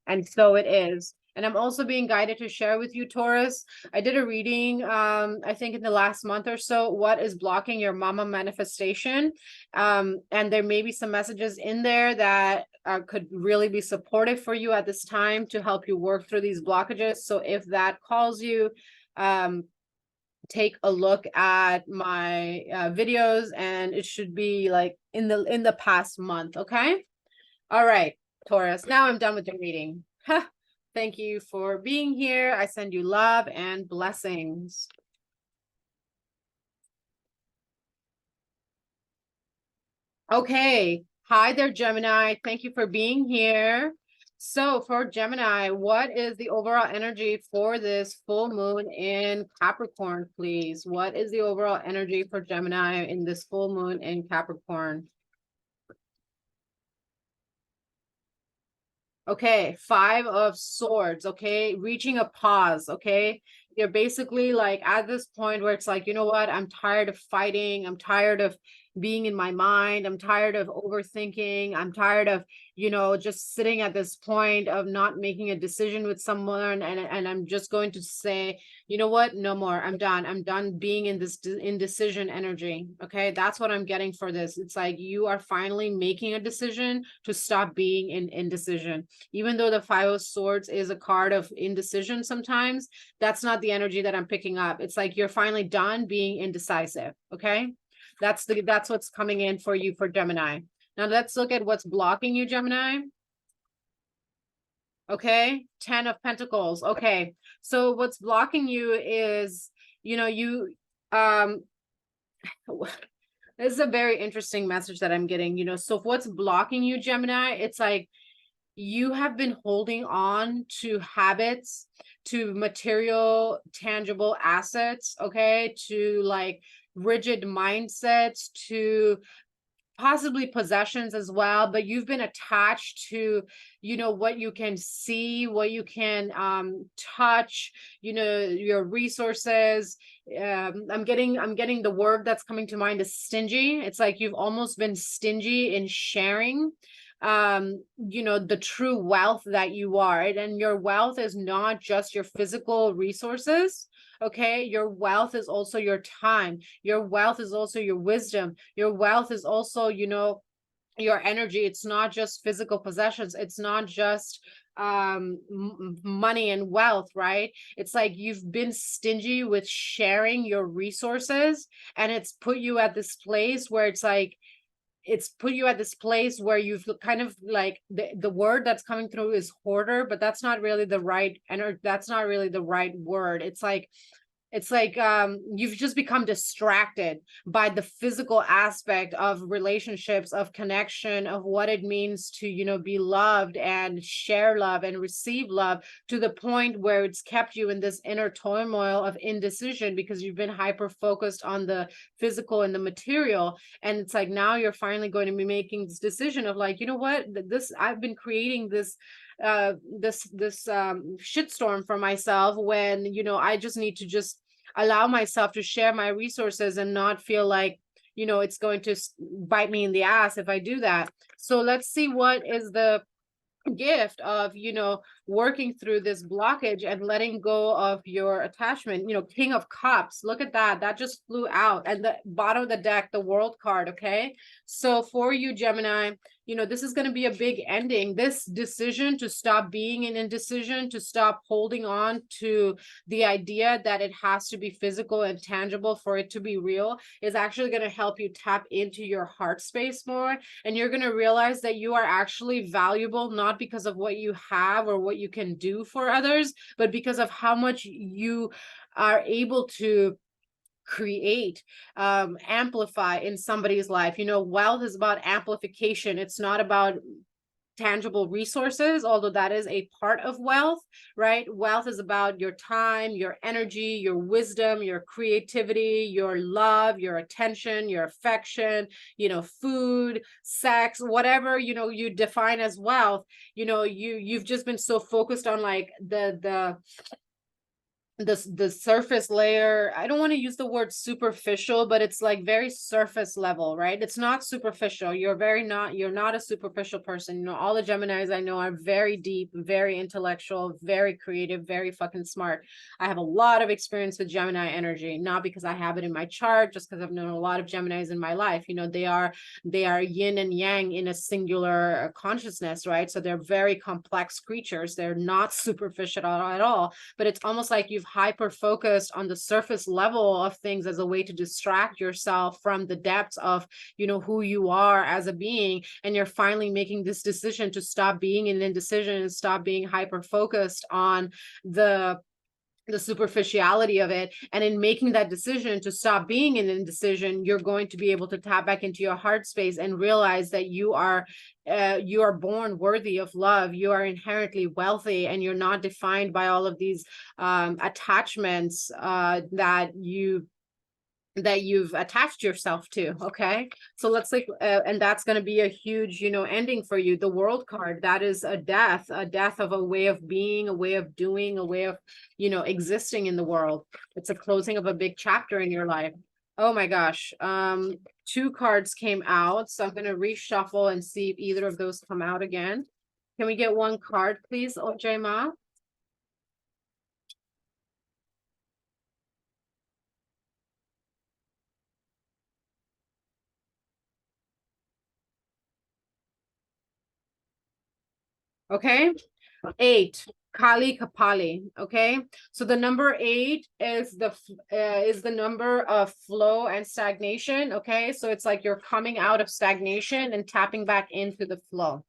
Speaker 1: And so it is. And I'm also being guided to share with you, Taurus. I did a reading, I think in the last month or so, what is blocking your mama manifestation. And there may be some messages in there that could really be supportive for you at this time to help you work through these blockages. So if that calls you, take a look at my videos, and it should be like in the past month. Okay. All right, Taurus, now I'm done with the reading. Thank you for being here. I send you love and blessings. Okay. Hi there, Gemini. Thank you for being here. So for Gemini, what is the overall energy for this full moon in Capricorn, please? What is the overall energy for Gemini in this full moon in Capricorn? Okay, 5 of Swords, okay? Reaching a pause, okay? You're basically like at this point where it's like, you know what? I'm tired of fighting. I'm tired of being in my mind. I'm tired of overthinking. I'm tired of, just sitting at this point of not making a decision with someone. And I'm just going to say, you know what? No more. I'm done. I'm done being in this indecision energy. Okay. That's what I'm getting for this. It's like you are finally making a decision to stop being in indecision. Even though the 5 of Swords is a card of indecision sometimes, that's not the energy that I'm picking up. It's like you're finally done being indecisive. Okay. That's what's coming in for you for Gemini. Now let's look at what's blocking you, Gemini. Okay, 10 of Pentacles. Okay, so what's blocking you is, this is a very interesting message that I'm getting, so what's blocking you, Gemini, it's like you have been holding on to habits, to material, tangible assets, okay, to like rigid mindsets, to possibly possessions as well, but you've been attached to what you can see, what you can touch, your resources. I'm getting the word that's coming to mind is stingy. It's like you've almost been stingy in sharing the true wealth that you are. And your wealth is not just your physical resources. Okay, your wealth is also your time. Your wealth is also your wisdom. Your wealth is also, your energy. It's not just physical possessions. It's not just money and wealth, right? It's like you've been stingy with sharing your resources, and it's put you at this place where you've kind of like the word that's coming through is hoarder, but that's not really the right, and that's not really the right word. It's like you've just become distracted by the physical aspect of relationships, of connection, of what it means to be loved and share love and receive love, to the point where it's kept you in this inner turmoil of indecision because you've been hyper focused on the physical and the material. And it's like now you're finally going to be making this decision of like, you know what, I've been creating this shitstorm for myself when I just need to just allow myself to share my resources and not feel like it's going to bite me in the ass if I do that. So let's see what is the gift of working through this blockage and letting go of your attachment. King of Cups, look at that just flew out, and the bottom of the deck, the World card. Okay, so for you, Gemini, this is going to be a big ending. This decision to stop being in indecision, to stop holding on to the idea that it has to be physical and tangible for it to be real, is actually going to help you tap into your heart space more. And you're going to realize that you are actually valuable, not because of what you have or what you can do for others, but because of how much you are able to create, amplify in somebody's life. Wealth is about amplification. It's not about tangible resources, although that is a part of wealth, right? Wealth is about your time, your energy, your wisdom, your creativity, your love, your attention, your affection, food, sex, whatever, you define as wealth. You've just been so focused on like the surface layer. I don't want to use the word superficial, but it's like very surface level, right? It's not superficial. You're not a superficial person. All the Geminis I know are very deep, very intellectual, very creative, very fucking smart. I have a lot of experience with Gemini energy, not because I have it in my chart, just because I've known a lot of Geminis in my life. They are yin and yang in a singular consciousness, right? So they're very complex creatures. They're not superficial at all, but it's almost like you've hyper focused on the surface level of things as a way to distract yourself from the depths of who you are as a being, and you're finally making this decision to stop being in indecision and stop being hyper focused on the superficiality of it. And in making that decision to stop being in indecision, you're going to be able to tap back into your heart space and realize that you are born worthy of love. You are inherently wealthy, and you're not defined by all of these attachments that you've attached yourself to. Okay, so let's and that's going to be a huge ending for you. The World card, that is a death of a way of being, a way of doing, a way of existing in the world. It's a closing of a big chapter in your life. Oh my gosh. 2 cards came out, so I'm going to reshuffle and see if either of those come out again. Can we get 1 card, please, Ojema? Okay, 8, Kali Kapali. Okay, so the number 8 is the number of flow and stagnation. Okay, so it's like you're coming out of stagnation and tapping back into the flow.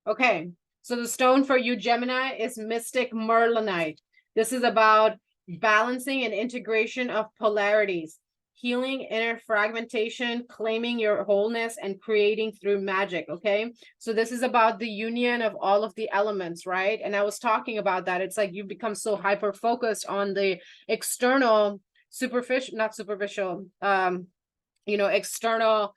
Speaker 1: Okay, so the stone for you, Gemini, is Mystic Merlinite. This is about balancing and integration of polarities, healing inner fragmentation, claiming your wholeness, and creating through magic. Okay, so this is about the union of all of the elements, right? And I was talking about that. It's like you become so hyper focused on the external, external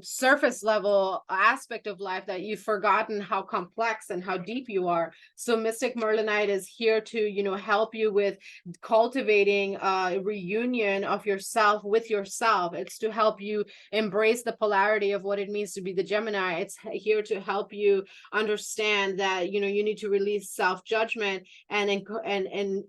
Speaker 1: surface level aspect of life that you've forgotten how complex and how deep you are. So Mystic Merlinite is here to help you with cultivating a reunion of yourself with yourself. It's to help you embrace the polarity of what it means to be the Gemini. It's here to help you understand that you need to release self-judgment and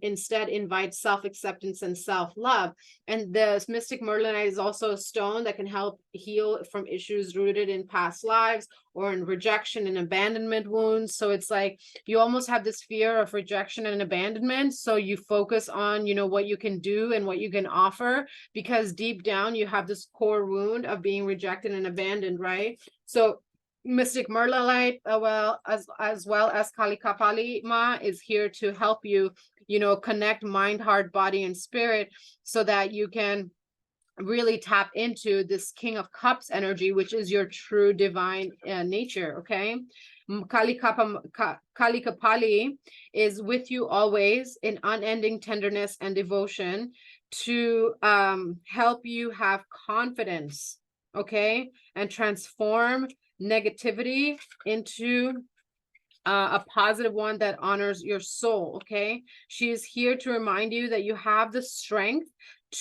Speaker 1: instead invite self-acceptance and self-love. And the Mystic Merlinite is also a stone that can help heal from issues rooted in past lives or in rejection and abandonment wounds. So it's like you almost have this fear of rejection and abandonment. So you focus on, what you can do and what you can offer, because deep down you have this core wound of being rejected and abandoned, right? So Mystic Merlinite, as well as Kali Kapali Ma, is here to help you, connect mind, heart, body, and spirit, so that you can really tap into this King of Cups energy, which is your true divine nature. Okay, Kali Kapali is with you always in unending tenderness and devotion to help you have confidence, okay, and transform negativity into a positive one that honors your soul. Okay, she is here to remind you that you have the strength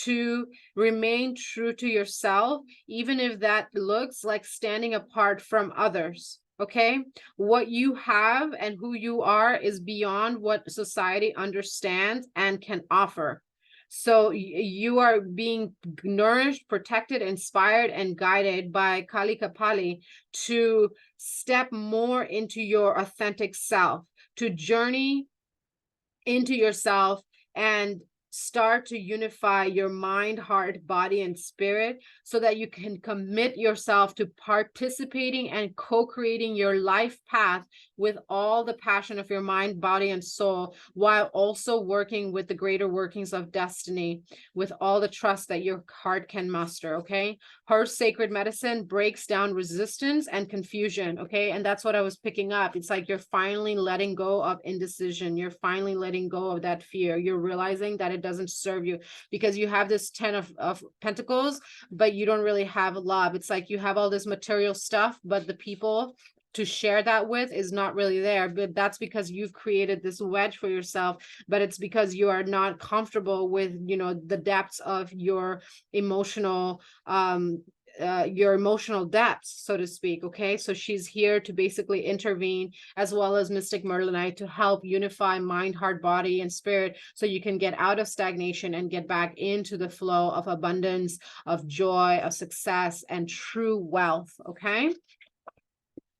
Speaker 1: to remain true to yourself, even if that looks like standing apart from others. Okay, what you have and who you are is beyond what society understands and can offer. So you are being nourished, protected, inspired, and guided by Kali Kapali to step more into your authentic self, to journey into yourself and start to unify your mind, heart, body, and spirit so that you can commit yourself to participating and co-creating your life path with all the passion of your mind, body, and soul, while also working with the greater workings of destiny with all the trust that your heart can muster. Okay. Her sacred medicine breaks down resistance and confusion. Okay. And that's what I was picking up. It's like you're finally letting go of indecision. You're finally letting go of that fear. You're realizing that it doesn't serve you, because you have this 10 of Pentacles, but you don't really have love. It's like you have all this material stuff, but the people to share that with is not really there. But that's because you've created this wedge for yourself, but it's because you are not comfortable with, you know, the depths of your emotional depths, so to speak. Okay, so she's here to basically intervene, as well as Mystic Merlinite, to help unify mind, heart, body, and spirit, so you can get out of stagnation and get back into the flow of abundance, of joy, of success, and true wealth. Okay,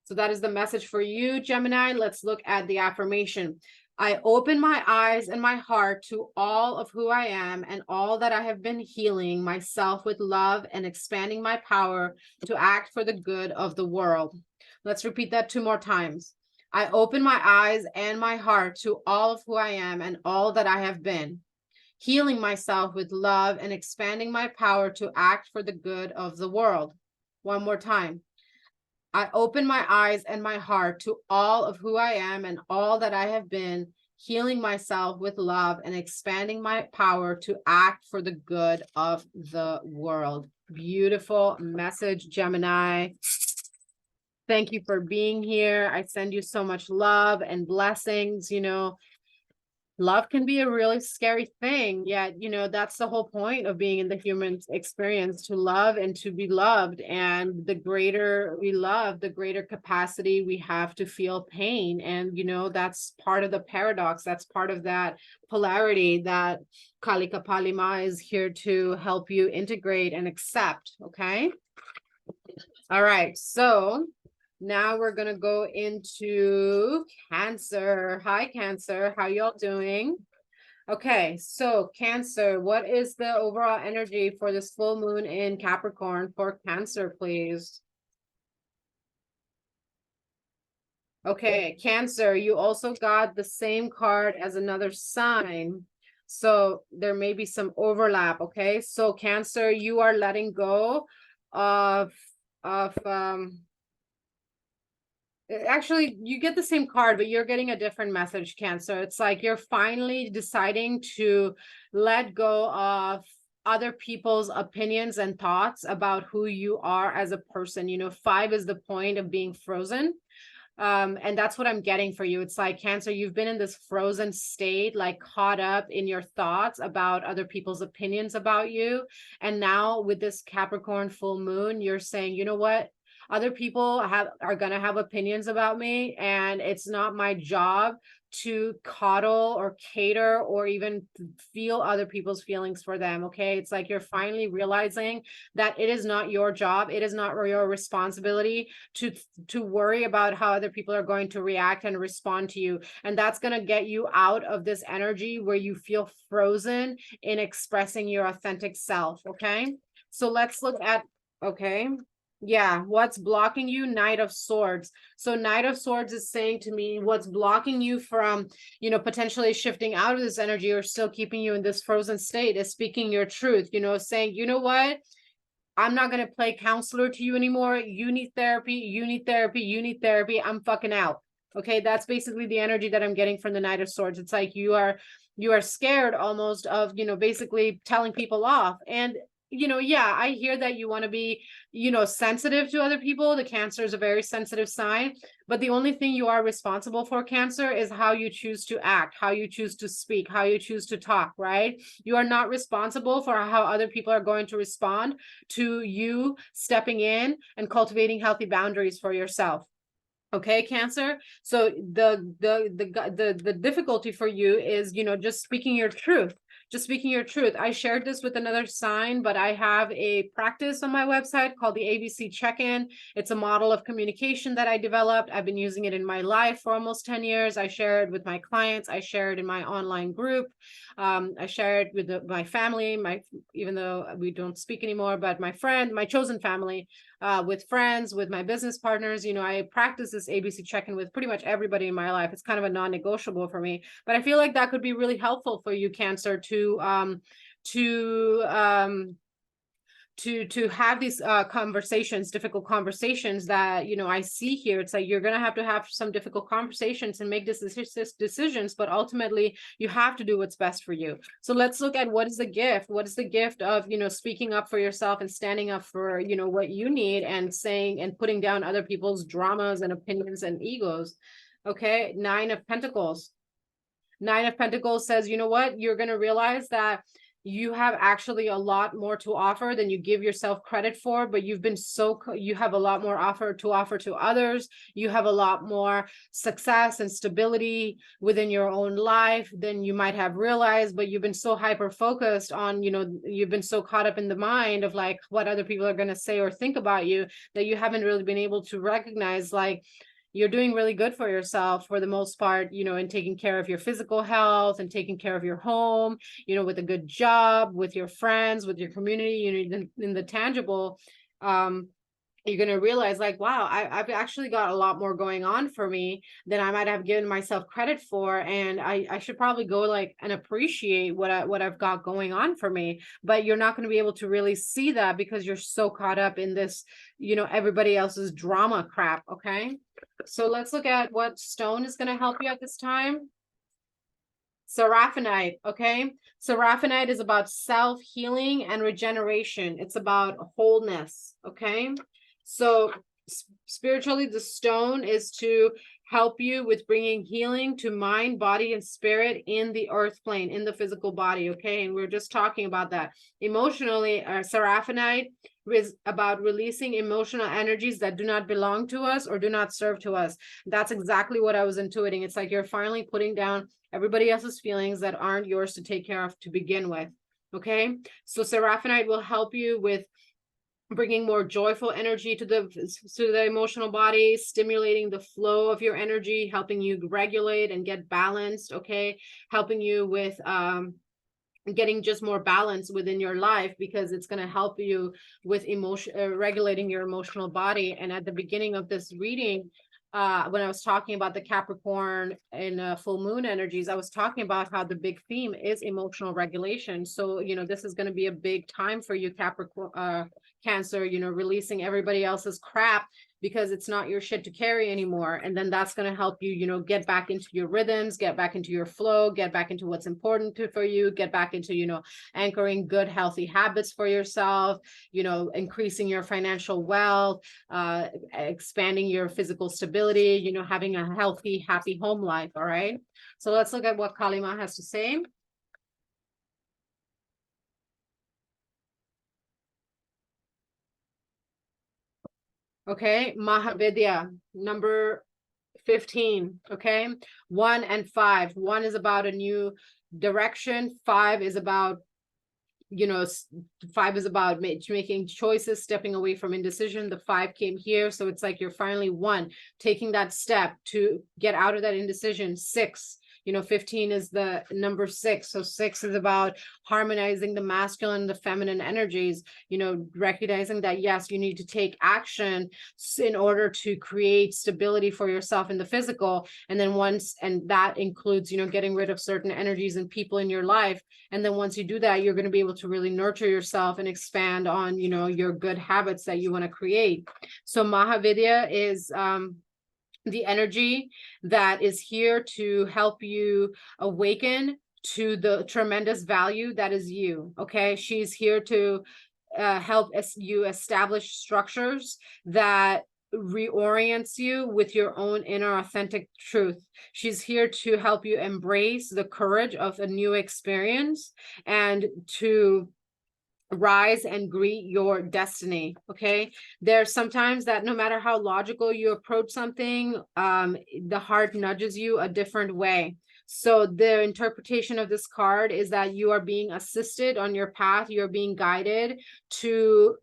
Speaker 1: so that is the message for you, Gemini. Let's look at the affirmation. I open my eyes and my heart to all of who I am and all that I have been healing myself with love and expanding my power to act for the good of the world. Let's repeat that 2 more times. I open my eyes and my heart to all of who I am and all that I have been, healing myself with love and expanding my power to act for the good of the world. 1 more time. I open my eyes and my heart to all of who I am and all that I have been, healing myself with love and expanding my power to act for the good of the world. Beautiful message, Gemini. Thank you for being here. I send you so much love and blessings. You know, love can be a really scary thing, yet, you know, that's the whole point of being in the human experience, to love and to be loved. And the greater we love, the greater capacity we have to feel pain. And, you know, that's part of the paradox. That's part of that polarity that Kalika Palima is here to help you integrate and accept. Okay. All right. So now we're going to go into Cancer. Hi, Cancer. How y'all doing? Okay, so Cancer, what is the overall energy for this full moon in Capricorn for Cancer, please? Okay, Cancer, you also got the same card as another sign. So there may be some overlap, okay? So Cancer, you are letting go of actually, you get the same card, but you're getting a different message, Cancer. It's like you're finally deciding to let go of other people's opinions and thoughts about who you are as a person. You know, 5 is the point of being frozen. And that's what I'm getting for you. It's like, Cancer, you've been in this frozen state, like caught up in your thoughts about other people's opinions about you. And now with this Capricorn full moon, you're saying, you know what? Other people are going to have opinions about me, and it's not my job to coddle or cater or even feel other people's feelings for them. Okay, it's like you're finally realizing that it is not your job, it is not your responsibility to worry about how other people are going to react and respond to you. And that's going to get you out of this energy where you feel frozen in expressing your authentic self. Okay, so let's look at, okay, yeah, what's blocking you? Knight of Swords. So Knight of Swords is saying to me, what's blocking you from, you know, potentially shifting out of this energy or still keeping you in this frozen state is speaking your truth, you know, saying, you know what? I'm not going to play counselor to you anymore. You need therapy. You need therapy. You need therapy. I'm fucking out. Okay. That's basically the energy that I'm getting from the Knight of Swords. It's like you are scared almost of, you know, basically telling people off. And you know, yeah, I hear that you want to be, you know, sensitive to other people. The Cancer is a very sensitive sign, but the only thing you are responsible for, Cancer, is how you choose to act, how you choose to speak, how you choose to talk, right? You are not responsible for how other people are going to respond to you stepping in and cultivating healthy boundaries for yourself. Okay, Cancer. So the difficulty for you is, you know, just speaking your truth, just speaking your truth. I shared this with another sign, but I have a practice on my website called the ABC Check-In. It's a model of communication that I developed. I've been using it in my life for almost 10 years. I share it with my clients. I share it in my online group. I share it with my family, even though we don't speak anymore, but my chosen family, with friends, with my business partners. I practice this ABC check-in with pretty much everybody in my life. It's kind of a non-negotiable for me, but I feel like that could be really helpful for you, Cancer, to have these conversations, difficult conversations that I see here. It's like you're gonna have to have some difficult conversations and make decisions, but ultimately you have to do what's best for you. So let's look at what is the gift. What is the gift of speaking up for yourself and standing up for what you need, and saying and putting down other people's dramas and opinions and egos. Okay, Nine of Pentacles. Nine of Pentacles says, you know what, you're gonna realize that you have actually a lot more to offer than you give yourself credit for, but you have a lot more to offer to others. You have a lot more success and stability within your own life than you might have realized, but you've been so hyper focused on, you've been so caught up in the mind of like what other people are going to say or think about you, that you haven't really been able to recognize like you're doing really good for yourself for the most part, in taking care of your physical health and taking care of your home, with a good job, with your friends, with your community, in the tangible. You're going to realize like, wow, I've actually got a lot more going on for me than I might have given myself credit for. And I should probably go like and appreciate what I've got going on for me. But you're not going to be able to really see that because you're so caught up in this, everybody else's drama crap. Okay. So let's look at what stone is going to help you at this time. Seraphinite. Okay. Seraphinite is about self-healing and regeneration. It's about wholeness. Okay. So spiritually, the stone is to help you with bringing healing to mind, body, and spirit in the earth plane, in the physical body. Okay. And we're just talking about that. Emotionally, Seraphinite is about releasing emotional energies that do not belong to us or do not serve to us. That's exactly what I was intuiting. It's like you're finally putting down everybody else's feelings that aren't yours to take care of to begin with. Okay. So Seraphinite will help you with bringing more joyful energy to the emotional body, stimulating the flow of your energy, helping you regulate and get balanced. Okay. Helping you with getting just more balance within your life, because it's going to help you with regulating your emotional body. And at the beginning of this reading, when I was talking about the Capricorn and full moon energies, I was talking about how the big theme is emotional regulation. So, this is going to be a big time for you, Capricorn, Cancer, releasing everybody else's crap because it's not your shit to carry anymore. And then that's going to help you, get back into your rhythms, get back into your flow, get back into what's important for you, get back into, anchoring good, healthy habits for yourself, increasing your financial wealth, expanding your physical stability, having a healthy, happy home life. All right. So let's look at what Kalima has to say. Okay, Mahavidya, number 15. Okay, 1 and 5. 1 is about a new direction. 5 is about 5 is about making choices, stepping away from indecision. The 5 came here, so it's like you're finally taking that step to get out of that indecision. 6, 15 is the number 6. So 6 is about harmonizing the masculine and the feminine energies, recognizing that, yes, you need to take action in order to create stability for yourself in the physical. And then and that includes, getting rid of certain energies and people in your life. And then once you do that, you're going to be able to really nurture yourself and expand on, your good habits that you want to create. So Mahavidya is, the energy that is here to help you awaken to the tremendous value that is you. Okay. She's here to help you establish structures that reorients you with your own inner authentic truth. She's here to help you embrace the courage of a new experience and to rise and greet your destiny. Okay. There's sometimes that no matter how logical you approach something, the heart nudges you a different way. So the interpretation of this card is that you are being assisted on your path. You're being guided to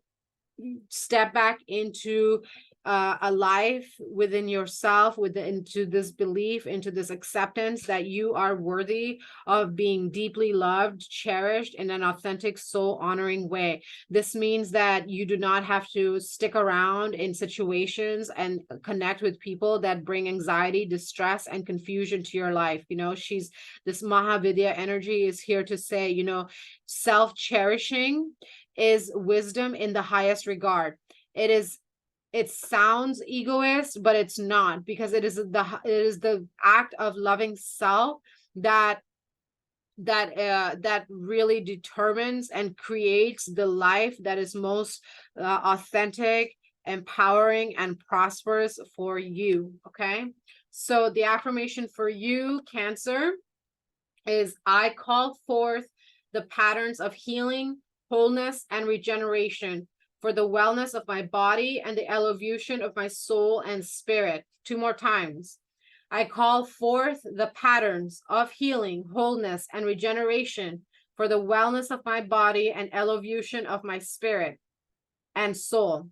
Speaker 1: step back into a life within yourself, into this belief, into this acceptance that you are worthy of being deeply loved, cherished in an authentic, soul honoring way. This means that you do not have to stick around in situations and connect with people that bring anxiety, distress, and confusion to your life. You know, this Mahavidya energy is here to say, you know, self-cherishing is wisdom in the highest regard. It sounds egoist, but it's not, because it is the act of loving self that really determines and creates the life that is most authentic, empowering, and prosperous for you. Okay, so the affirmation for you, Cancer, is I call forth the patterns of healing, wholeness, and regeneration for the wellness of my body and the elevation of my soul and spirit. 2 more times. I call forth the patterns of healing, wholeness, and regeneration for the wellness of my body and elevation of my spirit and soul.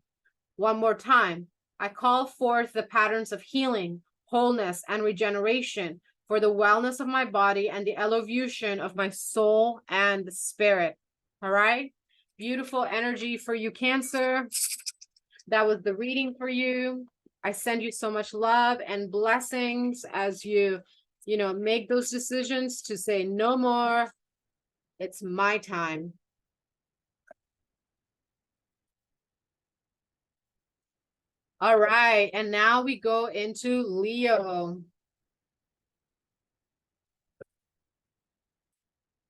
Speaker 1: 1 more time. I call forth the patterns of healing, wholeness, and regeneration for the wellness of my body and the elevation of my soul and spirit. All right. Beautiful energy for you, Cancer. That was the reading for you. I send you so much love and blessings as you make those decisions to say no more. It's my time. All right. And now we go into Leo.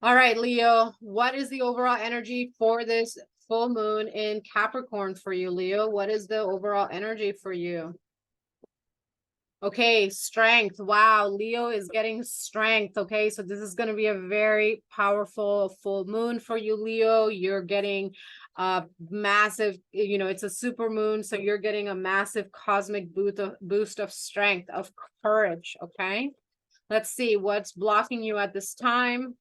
Speaker 1: All right, Leo, what is the overall energy for this full moon in Capricorn for you, Leo? What is the overall energy for you? Okay, strength. Wow, Leo is getting strength. Okay, so this is going to be a very powerful full moon for you, Leo. You're getting a massive, it's a super moon, so you're getting a massive cosmic boost of strength, of courage. Okay, let's see what's blocking you at this time.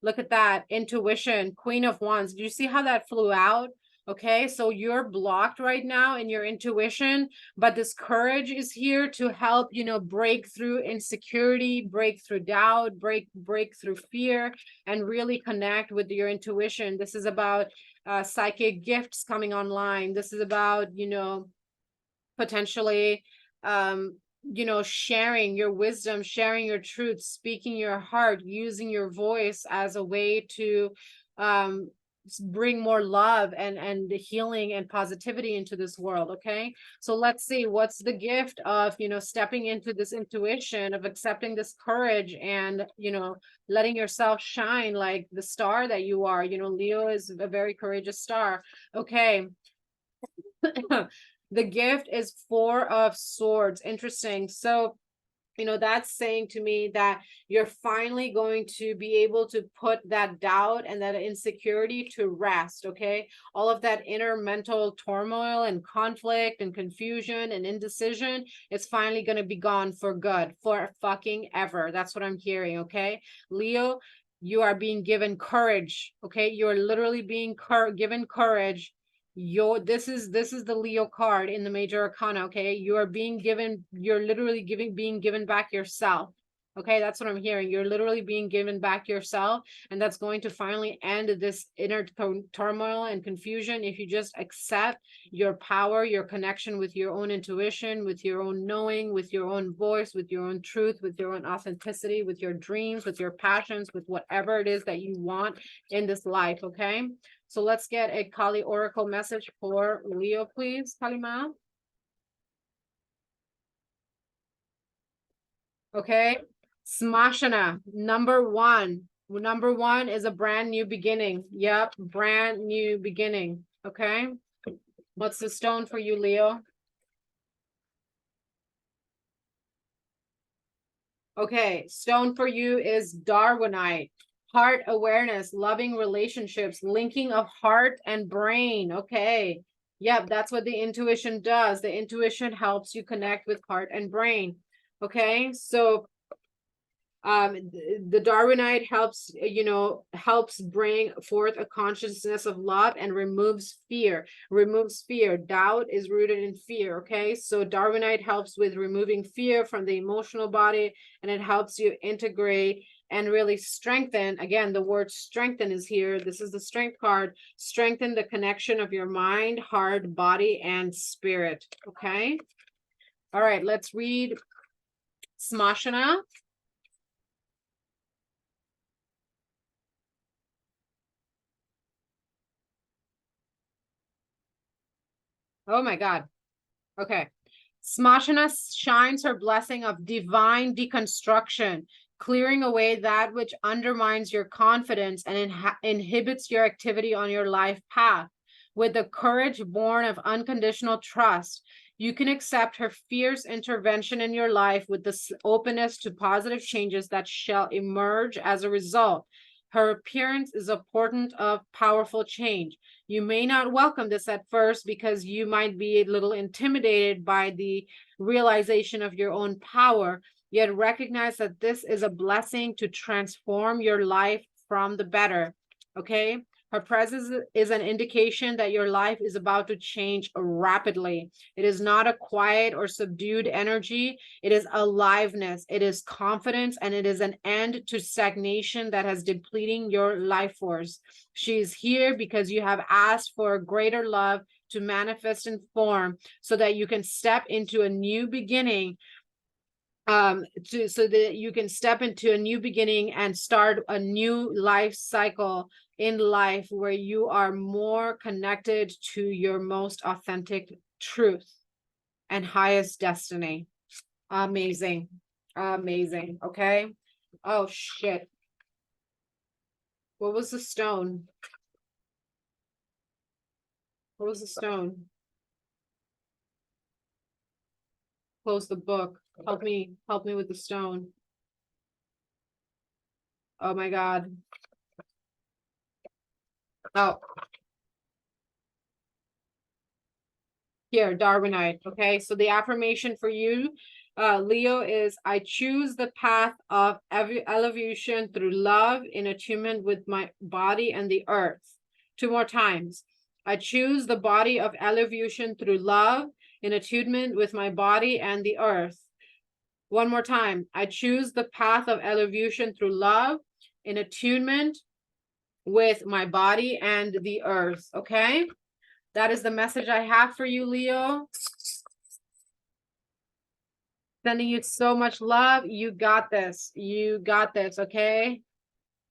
Speaker 1: Look at that. Intuition, Queen of Wands. Do you see how that flew out? Okay, so you're blocked right now in your intuition, but this courage is here to help, break through insecurity, break through doubt, break through fear, and really connect with your intuition. This is about psychic gifts coming online. This is about, potentially sharing your wisdom, sharing your truth, speaking your heart, using your voice as a way to bring more love and healing and positivity into this world. Okay, so let's see what's the gift of stepping into this intuition, of accepting this courage, and letting yourself shine like the star that you are. Leo is a very courageous star. Okay. The gift is 4 of Swords. Interesting. So, that's saying to me that you're finally going to be able to put that doubt and that insecurity to rest. Okay. All of that inner mental turmoil and conflict and confusion and indecision is finally going to be gone for good, for fucking ever. That's what I'm hearing. Okay. Leo, you are being given courage. Okay. You're literally being given courage. This is the Leo card in the major arcana. Okay, you're literally being given back yourself. Okay, that's what I'm hearing. You're literally being given back yourself, and that's going to finally end this inner turmoil and confusion if you just accept your power, your connection with your own intuition, with your own knowing, with your own voice, with your own truth, with your own authenticity, with your dreams, with your passions, with whatever it is that you want in this life. Okay. So let's get a Kali Oracle message for Leo, please, Kalima. Okay. Smashana, number 1. Number 1 is a brand new beginning. Yep, brand new beginning. Okay. What's the stone for you, Leo? Okay, stone for you is Darwinite. Heart awareness, loving relationships, linking of heart and brain. Okay. Yep, that's what the intuition does. The intuition helps you connect with heart and brain. Okay. So The Darwinite helps, helps bring forth a consciousness of love and removes fear. Doubt is rooted in fear. Okay, so Darwinite helps with removing fear from the emotional body, and it helps you integrate and really strengthen. Again, the word strengthen is here. This is the strength card. Strengthen the connection of your mind, heart, body, and spirit. Okay, all right, let's read Smashana. Oh my God. Okay. Smashana shines her blessing of divine deconstruction, clearing away that which undermines your confidence and inhibits your activity on your life path. With the courage born of unconditional trust, you can accept her fierce intervention in your life with the openness to positive changes that shall emerge as a result. Her appearance is a portent of powerful change. You may not welcome this at first because you might be a little intimidated by the realization of your own power, yet recognize that this is a blessing to transform your life from the better. Okay? Her presence is an indication that your life is about to change rapidly. It is not a quiet or subdued energy. It is aliveness. It is confidence, and it is an end to stagnation that has depleting your life force. She is here because you have asked for greater love to manifest in form so that you can step into a new beginning, so that you can step into a new beginning and start a new life cycle in life where you are more connected to your most authentic truth and highest destiny. Amazing. Amazing. Okay. Oh shit. What was the stone? What was the stone? Close the book. Help me with the stone. Oh my God. Oh, here, Darwinite. Okay, so the affirmation for you, Leo, is I choose the path of evolution through love in attunement with my body and the earth. 2 more times. I choose the body of evolution through love in attunement with my body and the earth. 1 more time. I choose the path of evolution through love in attunement with my body and the earth. Okay, that is the message I have for you, Leo. Sending you so much love. You got this. You got this. Okay,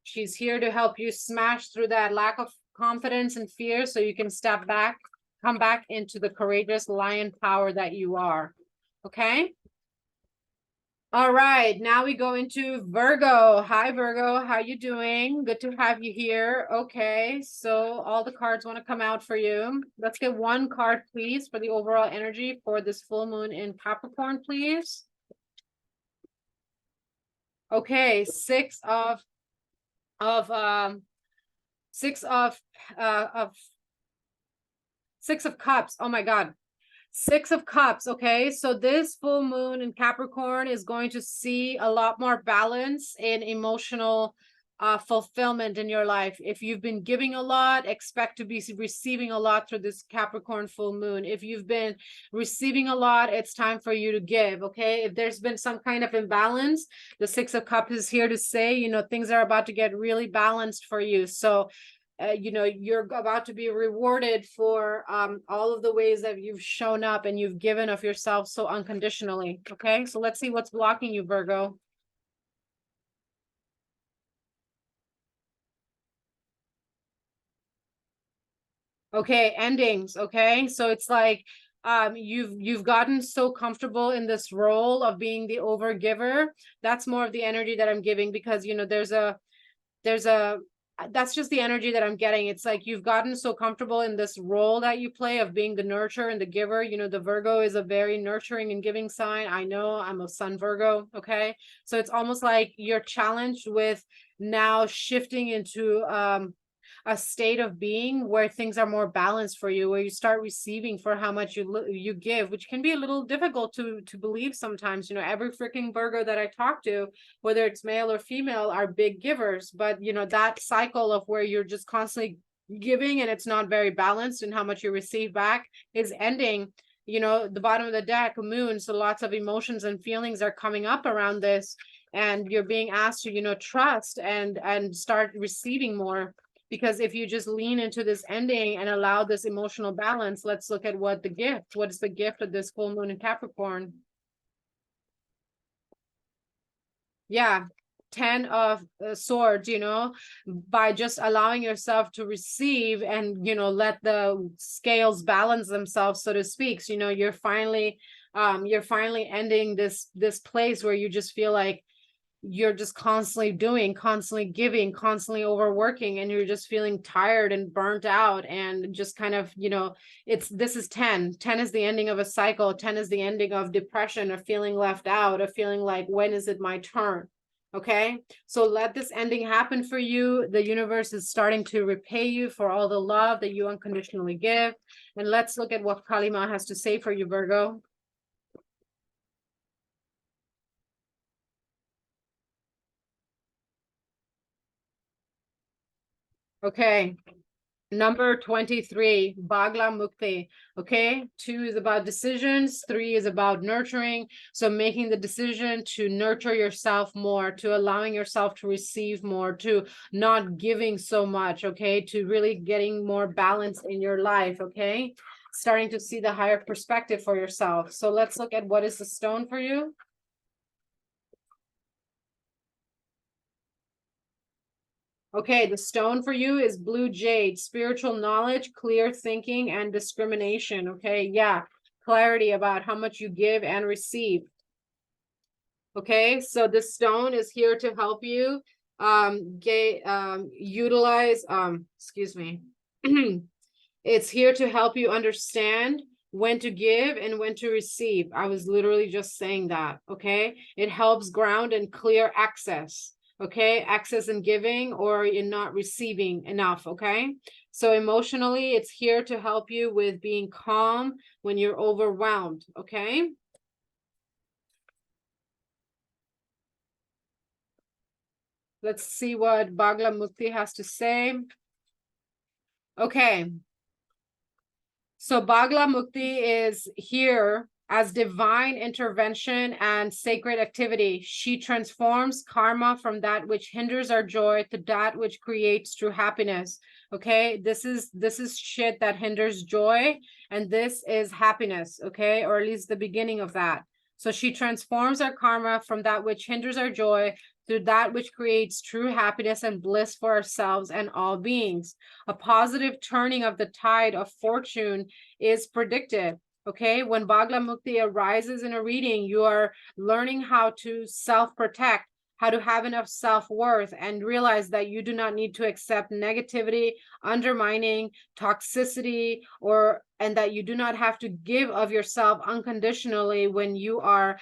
Speaker 1: she's here to help you smash through that lack of confidence and fear so you can step back, come back into the courageous lion power that you are. Okay. All right, now we go into Virgo. Hi, Virgo. How you doing? Good to have you here. Okay, so all the cards want to come out for you. Let's get 1 card, please, for the overall energy for this full moon in Capricorn, please. Okay, six of cups. Oh my God. 6 of cups. Okay, so this full moon in Capricorn is going to see a lot more balance in emotional fulfillment in your life. If you've been giving a lot, expect to be receiving a lot through this Capricorn full moon. If you've been receiving a lot, it's time for you to give. Okay, if there's been some kind of imbalance, the 6 of cups is here to say, things are about to get really balanced for you. So you're about to be rewarded for all of the ways that you've shown up and you've given of yourself so unconditionally. Okay, so let's see what's blocking you, Virgo. Okay, endings. Okay, so it's like you've gotten so comfortable in this role of being the overgiver. That's more of the energy that I'm giving, because there's a that's just the energy that I'm getting. It's like you've gotten so comfortable in this role that you play of being the nurturer and the giver. The Virgo is a very nurturing and giving sign. I know, I'm a Sun Virgo. Okay, so it's almost like you're challenged with now shifting into a state of being where things are more balanced for you, where you start receiving for how much you give, which can be a little difficult to believe sometimes. You know, every freaking Virgo that I talk to, whether it's male or female, are big givers, but you know, that cycle of where you're just constantly giving and it's not very balanced in how much you receive back is ending. You know, the bottom of the deck, moon, so lots of emotions and feelings are coming up around this, and you're being asked to, you know, trust and start receiving more. Because if you just lean into this ending and allow this emotional balance, let's look at what is the gift of this full moon in Capricorn. Yeah, 10 of swords, you know, by just allowing yourself to receive and, you know, let the scales balance themselves, so to speak. So, you know, you're finally ending this place where you just feel like you're just constantly doing, constantly giving, constantly overworking, and you're just feeling tired and burnt out, and just kind of, you know, this is 10 is the ending of a cycle. 10 is the ending of depression, of feeling left out, of feeling like, when is it my turn? Okay, so let this ending happen for you. The universe is starting to repay you for all the love that you unconditionally give. And let's look at what Kalima has to say for you, Virgo. Okay, number 23, Bagla Mukti. Okay, 2 is about decisions, 3 is about nurturing. So making the decision to nurture yourself more, to allowing yourself to receive more, to not giving so much, okay, to really getting more balance in your life, okay, starting to see the higher perspective for yourself. So let's look at what is the stone for you. Okay, the stone for you is blue jade, spiritual knowledge, clear thinking, and discrimination. Okay, yeah, clarity about how much you give and receive. Okay, so this stone is here to help you utilize, excuse me. It's here to help you understand when to give and when to receive. I was literally just saying that. Okay, it helps ground and clear access. Okay, access in giving or in not receiving enough. Okay, so emotionally, it's here to help you with being calm when you're overwhelmed. Okay, let's see what Bagla Mukti has to say. Okay, so Bagla Mukti is here as divine intervention and sacred activity. She transforms karma from that which hinders our joy to that which creates true happiness. Okay, this is shit that hinders joy, and this is happiness, okay, or at least the beginning of that. So she transforms our karma from that which hinders our joy through that which creates true happiness and bliss for ourselves and all beings. A positive turning of the tide of fortune is predicted. Okay, when Bagla Mukti arises in a reading, you are learning how to self-protect, how to have enough self-worth, and realize that you do not need to accept negativity, undermining, toxicity, and that you do not have to give of yourself unconditionally when you are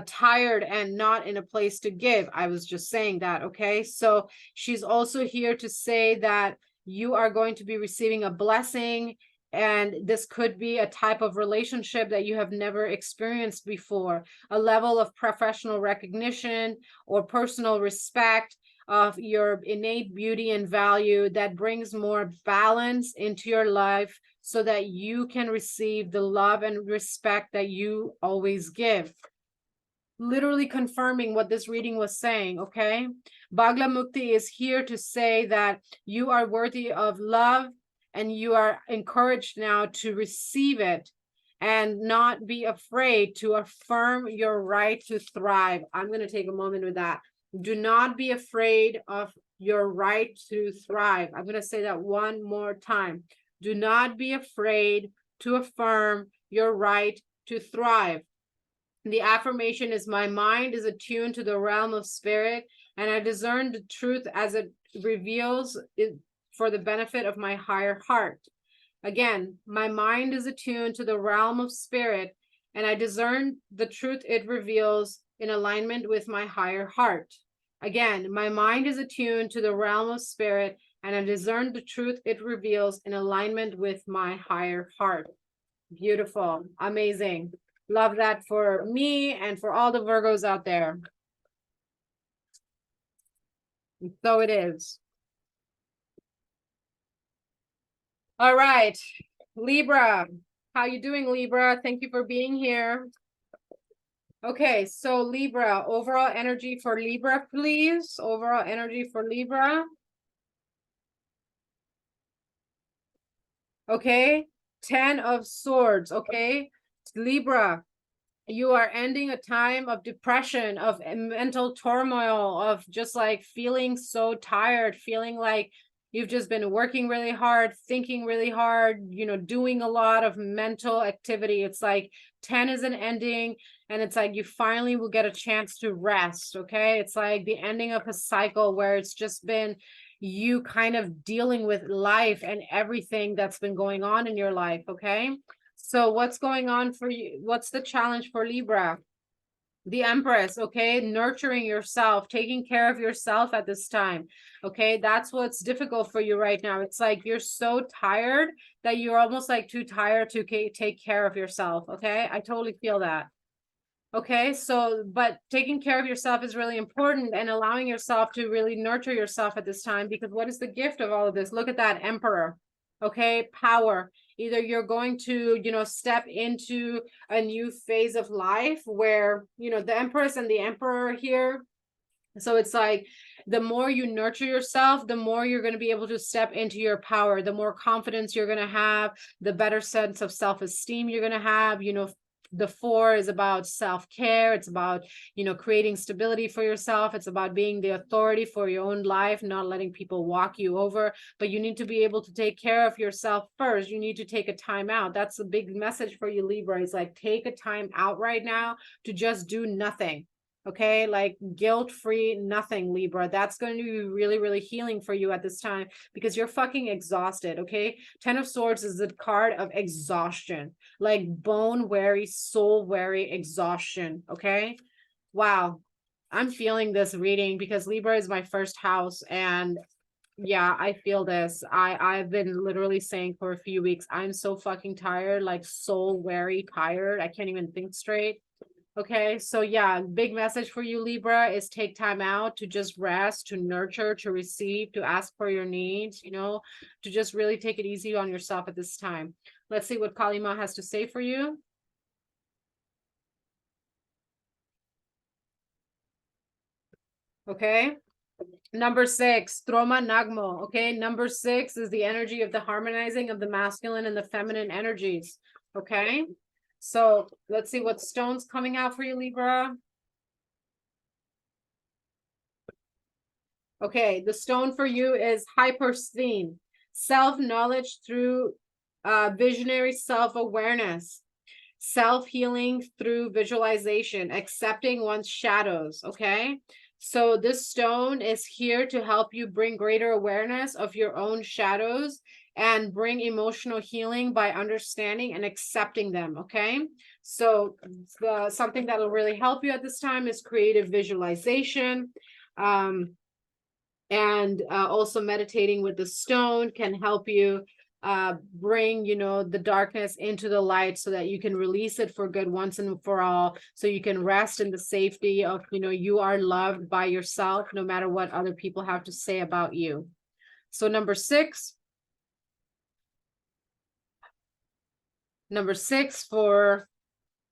Speaker 1: tired and not in a place to give. I was just saying that. Okay, so she's also here to say that you are going to be receiving a blessing, and this could be a type of relationship that you have never experienced before, a level of professional recognition or personal respect of your innate beauty and value that brings more balance into your life so that you can receive the love and respect that you always give. Literally confirming what this reading was saying. Okay, Bagla Mukti is here to say that you are worthy of love, and you are encouraged now to receive it and not be afraid to affirm your right to thrive. I'm going to take a moment with that. Do not be afraid of your right to thrive. I'm going to say that one more time. Do not be afraid to affirm your right to thrive. The affirmation is, my mind is attuned to the realm of spirit, and I discern the truth as it reveals it for the benefit of my higher heart. Again, my mind is attuned to the realm of spirit, and I discern the truth it reveals in alignment with my higher heart. Again, my mind is attuned to the realm of spirit, and I discern the truth it reveals in alignment with my higher heart. Beautiful. Amazing. Love that for me and for all the Virgos out there. So it is. All right. Libra. How you doing, Libra? Thank you for being here. Okay, so Libra, overall energy for Libra, please. Overall energy for Libra. Okay, 10 of Swords. Okay, Libra, you are ending a time of depression, of mental turmoil, of just like feeling so tired, feeling like you've just been working really hard, thinking really hard, you know, doing a lot of mental activity. It's like 10 is an ending, and it's like you finally will get a chance to rest. Okay, it's like the ending of a cycle where it's just been you kind of dealing with life and everything that's been going on in your life. Okay, so what's going on for you? What's the challenge for Libra? The Empress. Okay, nurturing yourself, taking care of yourself at this time. Okay, that's what's difficult for you right now. It's like you're so tired that you're almost like too tired to take care of yourself. Okay, I totally feel that. Okay, so but taking care of yourself is really important, and allowing yourself to really nurture yourself at this time, because what is the gift of all of this? Look at that Emperor. Okay, power. Either you're going to, you know, step into a new phase of life where, you know, the Empress and the Emperor here. So it's like the more you nurture yourself, the more you're going to be able to step into your power, the more confidence you're going to have, the better sense of self-esteem you're going to have. You know, the 4 is about self-care. It's about, you know, creating stability for yourself. It's about being the authority for your own life, not letting people walk you over. But you need to be able to take care of yourself first. You need to take a time out. That's a big message for you, Libra. It's like, take a time out right now to just do nothing. Okay, like guilt-free nothing, Libra. That's going to be really, really healing for you at this time, because you're fucking exhausted. Okay, 10 of Swords is the card of exhaustion, like bone weary, soul weary exhaustion. Okay, wow, I'm feeling this reading because Libra is my first house, and yeah, I feel this. I've been literally saying for a few weeks, I'm so fucking tired, like soul weary tired. I can't even think straight. Okay, so yeah, big message for you, Libra, is take time out to just rest, to nurture, to receive, to ask for your needs, you know, to just really take it easy on yourself at this time. Let's see what Kalima has to say for you. Okay. Number 6, Troma Nagmo. Okay, number 6 is the energy of the harmonizing of the masculine and the feminine energies. Okay, so let's see what stone's coming out for you, Libra. Okay, the stone for you is hypersthene, self-knowledge through visionary self-awareness, self-healing through visualization, accepting one's shadows. Okay, so this stone is here to help you bring greater awareness of your own shadows and bring emotional healing by understanding and accepting them. Okay, so something that will really help you at this time is creative visualization. And also meditating with the stone can help you bring, you know, the darkness into the light so that you can release it for good once and for all, so you can rest in the safety of, you know, you are loved by yourself no matter what other people have to say about you. So number 6 for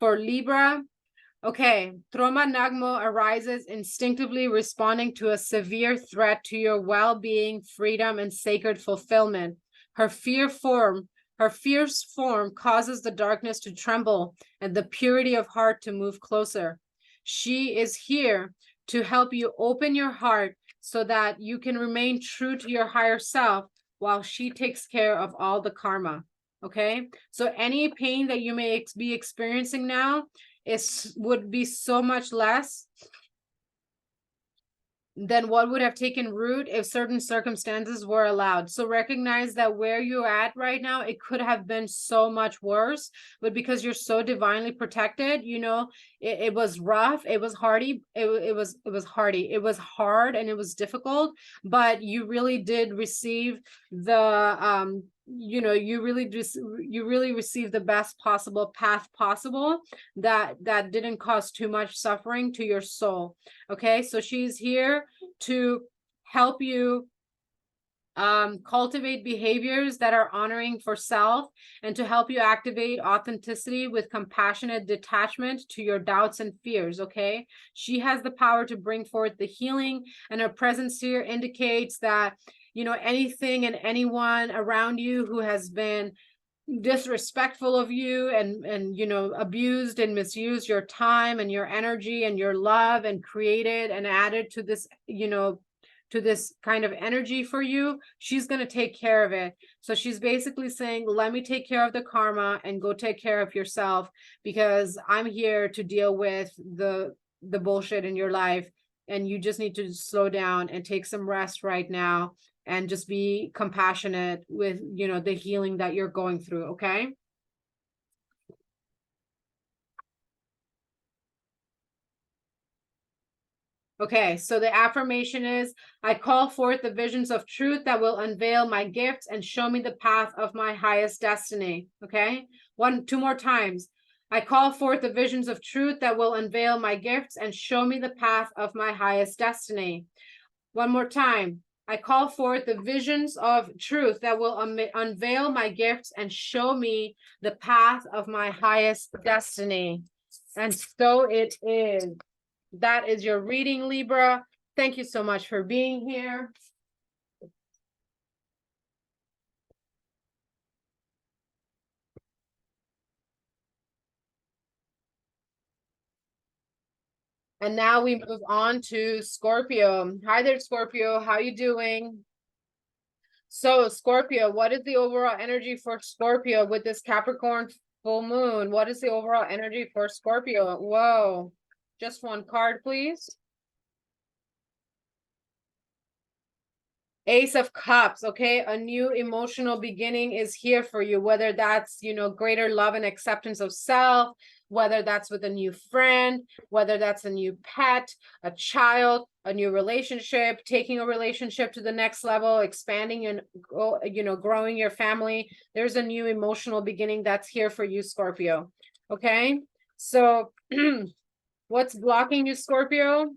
Speaker 1: Libra. Okay, Troma Nagmo arises instinctively responding to a severe threat to your well-being, freedom, and sacred fulfillment. Her fierce form causes the darkness to tremble and the purity of heart to move closer. She is here to help you open your heart so that you can remain true to your higher self while she takes care of all the karma. Okay, so any pain that you may be experiencing now would be so much less than what would have taken root if certain circumstances were allowed. So recognize that where you're at right now, it could have been so much worse, but because you're so divinely protected, you know, it was rough, it was hardy, it was hardy, it was hard, and it was difficult, but you really did receive the you know, you really received the best possible path possible that didn't cause too much suffering to your soul. Okay, so she's here to help you cultivate behaviors that are honoring for self, and to help you activate authenticity with compassionate detachment to your doubts and fears. Okay, she has the power to bring forth the healing, and her presence here indicates that, you know, anything and anyone around you who has been disrespectful of you and you know, abused and misused your time and your energy and your love, and created and added to this, you know, to this kind of energy for you, she's going to take care of it. So she's basically saying, let me take care of the karma and go take care of yourself, because I'm here to deal with the bullshit in your life, and you just need to slow down and take some rest right now, and just be compassionate with, you know, the healing that you're going through. Okay. Okay, so the affirmation is, I call forth the visions of truth that will unveil my gifts and show me the path of my highest destiny. Okay, two more times. I call forth the visions of truth that will unveil my gifts and show me the path of my highest destiny. One more time. I call forth the visions of truth that will unveil my gifts and show me the path of my highest destiny. And so it is. That is your reading, Libra. Thank you so much for being here. And now we move on to Scorpio. Hi there, Scorpio. How you doing? So, Scorpio, what is the overall energy for Scorpio with this Capricorn full moon? What is the overall energy for Scorpio? Whoa. Just one card, please. Ace of Cups. Okay, a new emotional beginning is here for you, whether that's, you know, greater love and acceptance of self, whether that's with a new friend, whether that's a new pet, a child, a new relationship, taking a relationship to the next level, expanding and, you know, growing your family. There's a new emotional beginning that's here for you, Scorpio. Okay, so what's blocking you, Scorpio?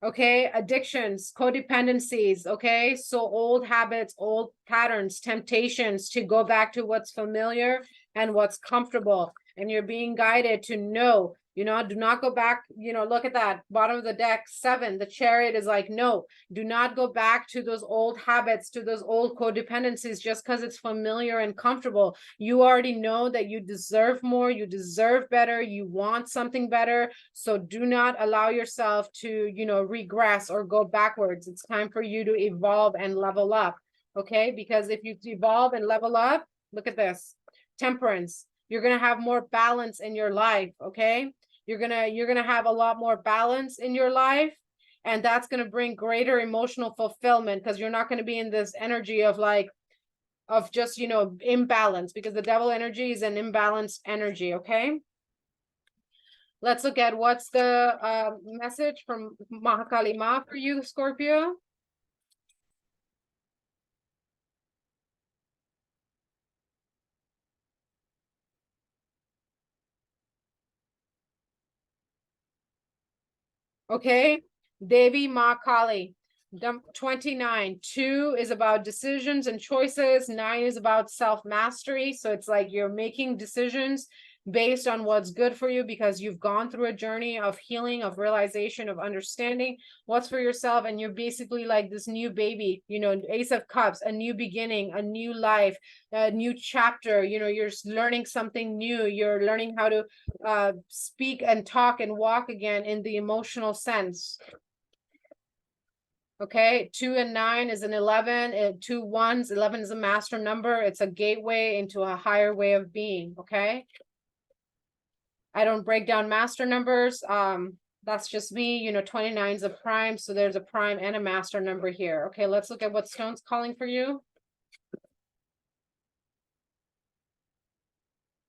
Speaker 1: Okay, addictions, codependencies. Okay, so old habits, old patterns, temptations to go back to what's familiar and what's comfortable. And you're being guided to know, you know, do not go back. You know, look at that bottom of the deck, 7. The Chariot is like, no, do not go back to those old habits, to those old codependencies just because it's familiar and comfortable. You already know that you deserve more, you deserve better, you want something better. So do not allow yourself to, you know, regress or go backwards. It's time for you to evolve and level up. Okay, because if you evolve and level up, look at this, Temperance. You're gonna have more balance in your life. Okay, you're gonna have a lot more balance in your life, and that's gonna bring greater emotional fulfillment, because you're not gonna be in this energy of like, of just, you know, imbalance, because the devil energy is an imbalanced energy. Okay, let's look at what's the message from Mahakali Ma for you, Scorpio. Okay, Devi Ma Kali. 29. 2 is about decisions and choices. 9 is about self-mastery. So it's like you're making decisions based on what's good for you, because you've gone through a journey of healing, of realization, of understanding what's for yourself. And you're basically like this new baby, you know, Ace of Cups, a new beginning, a new life, a new chapter. You know, you're learning something new. You're learning how to speak and talk and walk again in the emotional sense. Okay, 2 and 9 is an 11, and 2 ones. 11 is a master number. It's a gateway into a higher way of being. Okay, I don't break down master numbers. That's just me. You know, 29 is a prime, so there's a prime and a master number here. Okay, let's look at what stone's calling for you.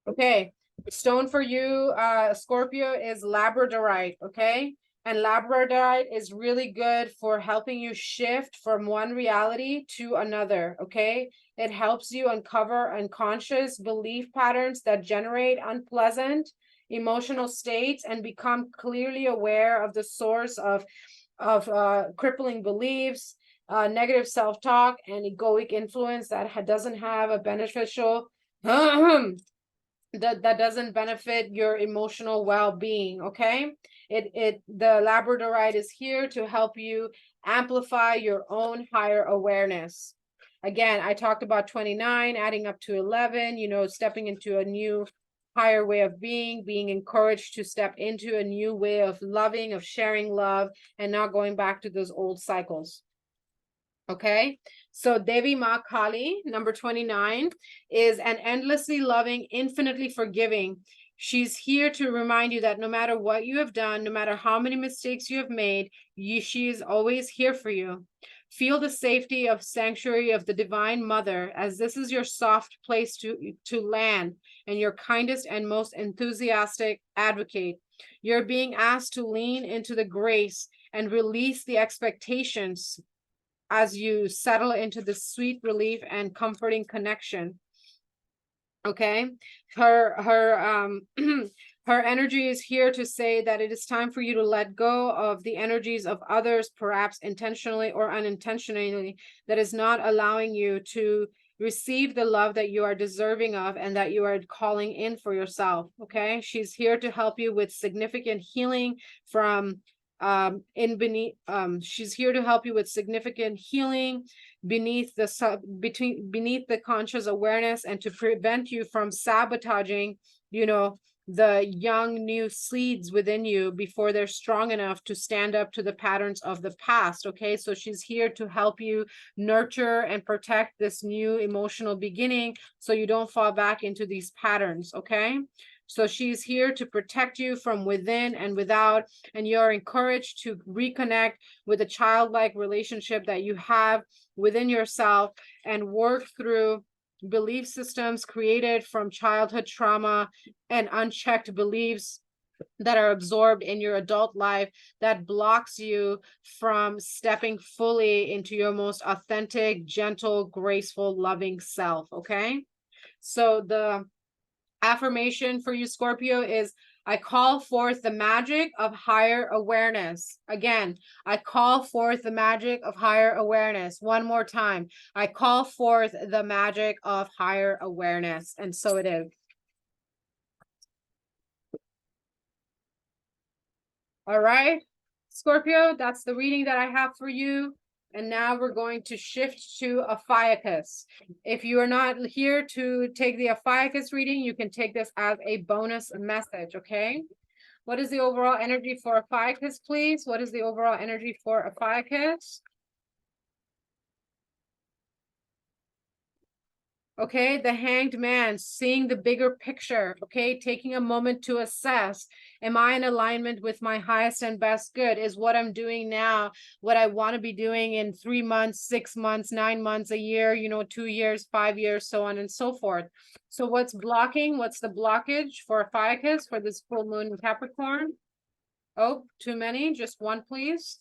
Speaker 1: Okay, stone for you, Scorpio, is labradorite, okay? And labradorite is really good for helping you shift from one reality to another, okay? It helps you uncover unconscious belief patterns that generate unpleasant emotional states and become clearly aware of the source of crippling beliefs, negative self-talk, and egoic influence that doesn't have a beneficial that doesn't benefit your emotional well-being. Okay, the labradorite is here to help you amplify your own higher awareness. Again, I talked about 29 adding up to 11, you know, stepping into a new higher way of being encouraged to step into a new way of loving, of sharing love, and not going back to those old cycles. Okay, so Devi Ma Kali, number 29, is an endlessly loving, infinitely forgiving. She's here to remind you that no matter what you have done, no matter how many mistakes you have made, she is always here for you. Feel the safety of sanctuary of the Divine Mother, as this is your soft place to land and your kindest and most enthusiastic advocate. You're being asked to lean into the grace and release the expectations as you settle into the sweet relief and comforting connection. Okay, her her energy is here to say that it is time for you to let go of the energies of others, perhaps intentionally or unintentionally, that is not allowing you to receive the love that you are deserving of and that you are calling in for yourself. Okay, she's here to help you with significant healing from she's here to help you with significant healing beneath the conscious awareness, and to prevent you from sabotaging, you know, the young new seeds within you before they're strong enough to stand up to the patterns of the past. Okay, so she's here to help you nurture and protect this new emotional beginning so you don't fall back into these patterns. Okay, so she's here to protect you from within and without, and you're encouraged to reconnect with a childlike relationship that you have within yourself and work through belief systems created from childhood trauma and unchecked beliefs that are absorbed in your adult life that blocks you from stepping fully into your most authentic, gentle, graceful, loving self. Okay, so the affirmation for you, Scorpio, is I call forth the magic of higher awareness. Again, I call forth the magic of higher awareness. One more time. I call forth the magic of higher awareness. And so it is. All right, Scorpio, that's the reading that I have for you. And now we're going to shift to Ophiuchus. If you are not here to take the Ophiuchus reading, you can take this as a bonus message, okay? What is the overall energy for Ophiuchus, please? What is the overall energy for Ophiuchus? Okay, the Hanged Man, seeing the bigger picture, okay, taking a moment to assess, am I in alignment with my highest and best good? Is what I'm doing now what I want to be doing in 3 months, 6 months, 9 months, a year, you know, 2 years, 5 years, so on and so forth. So what's blocking? What's the blockage for Ophiuchus for this full moon in Capricorn? Oh, too many, just one, please.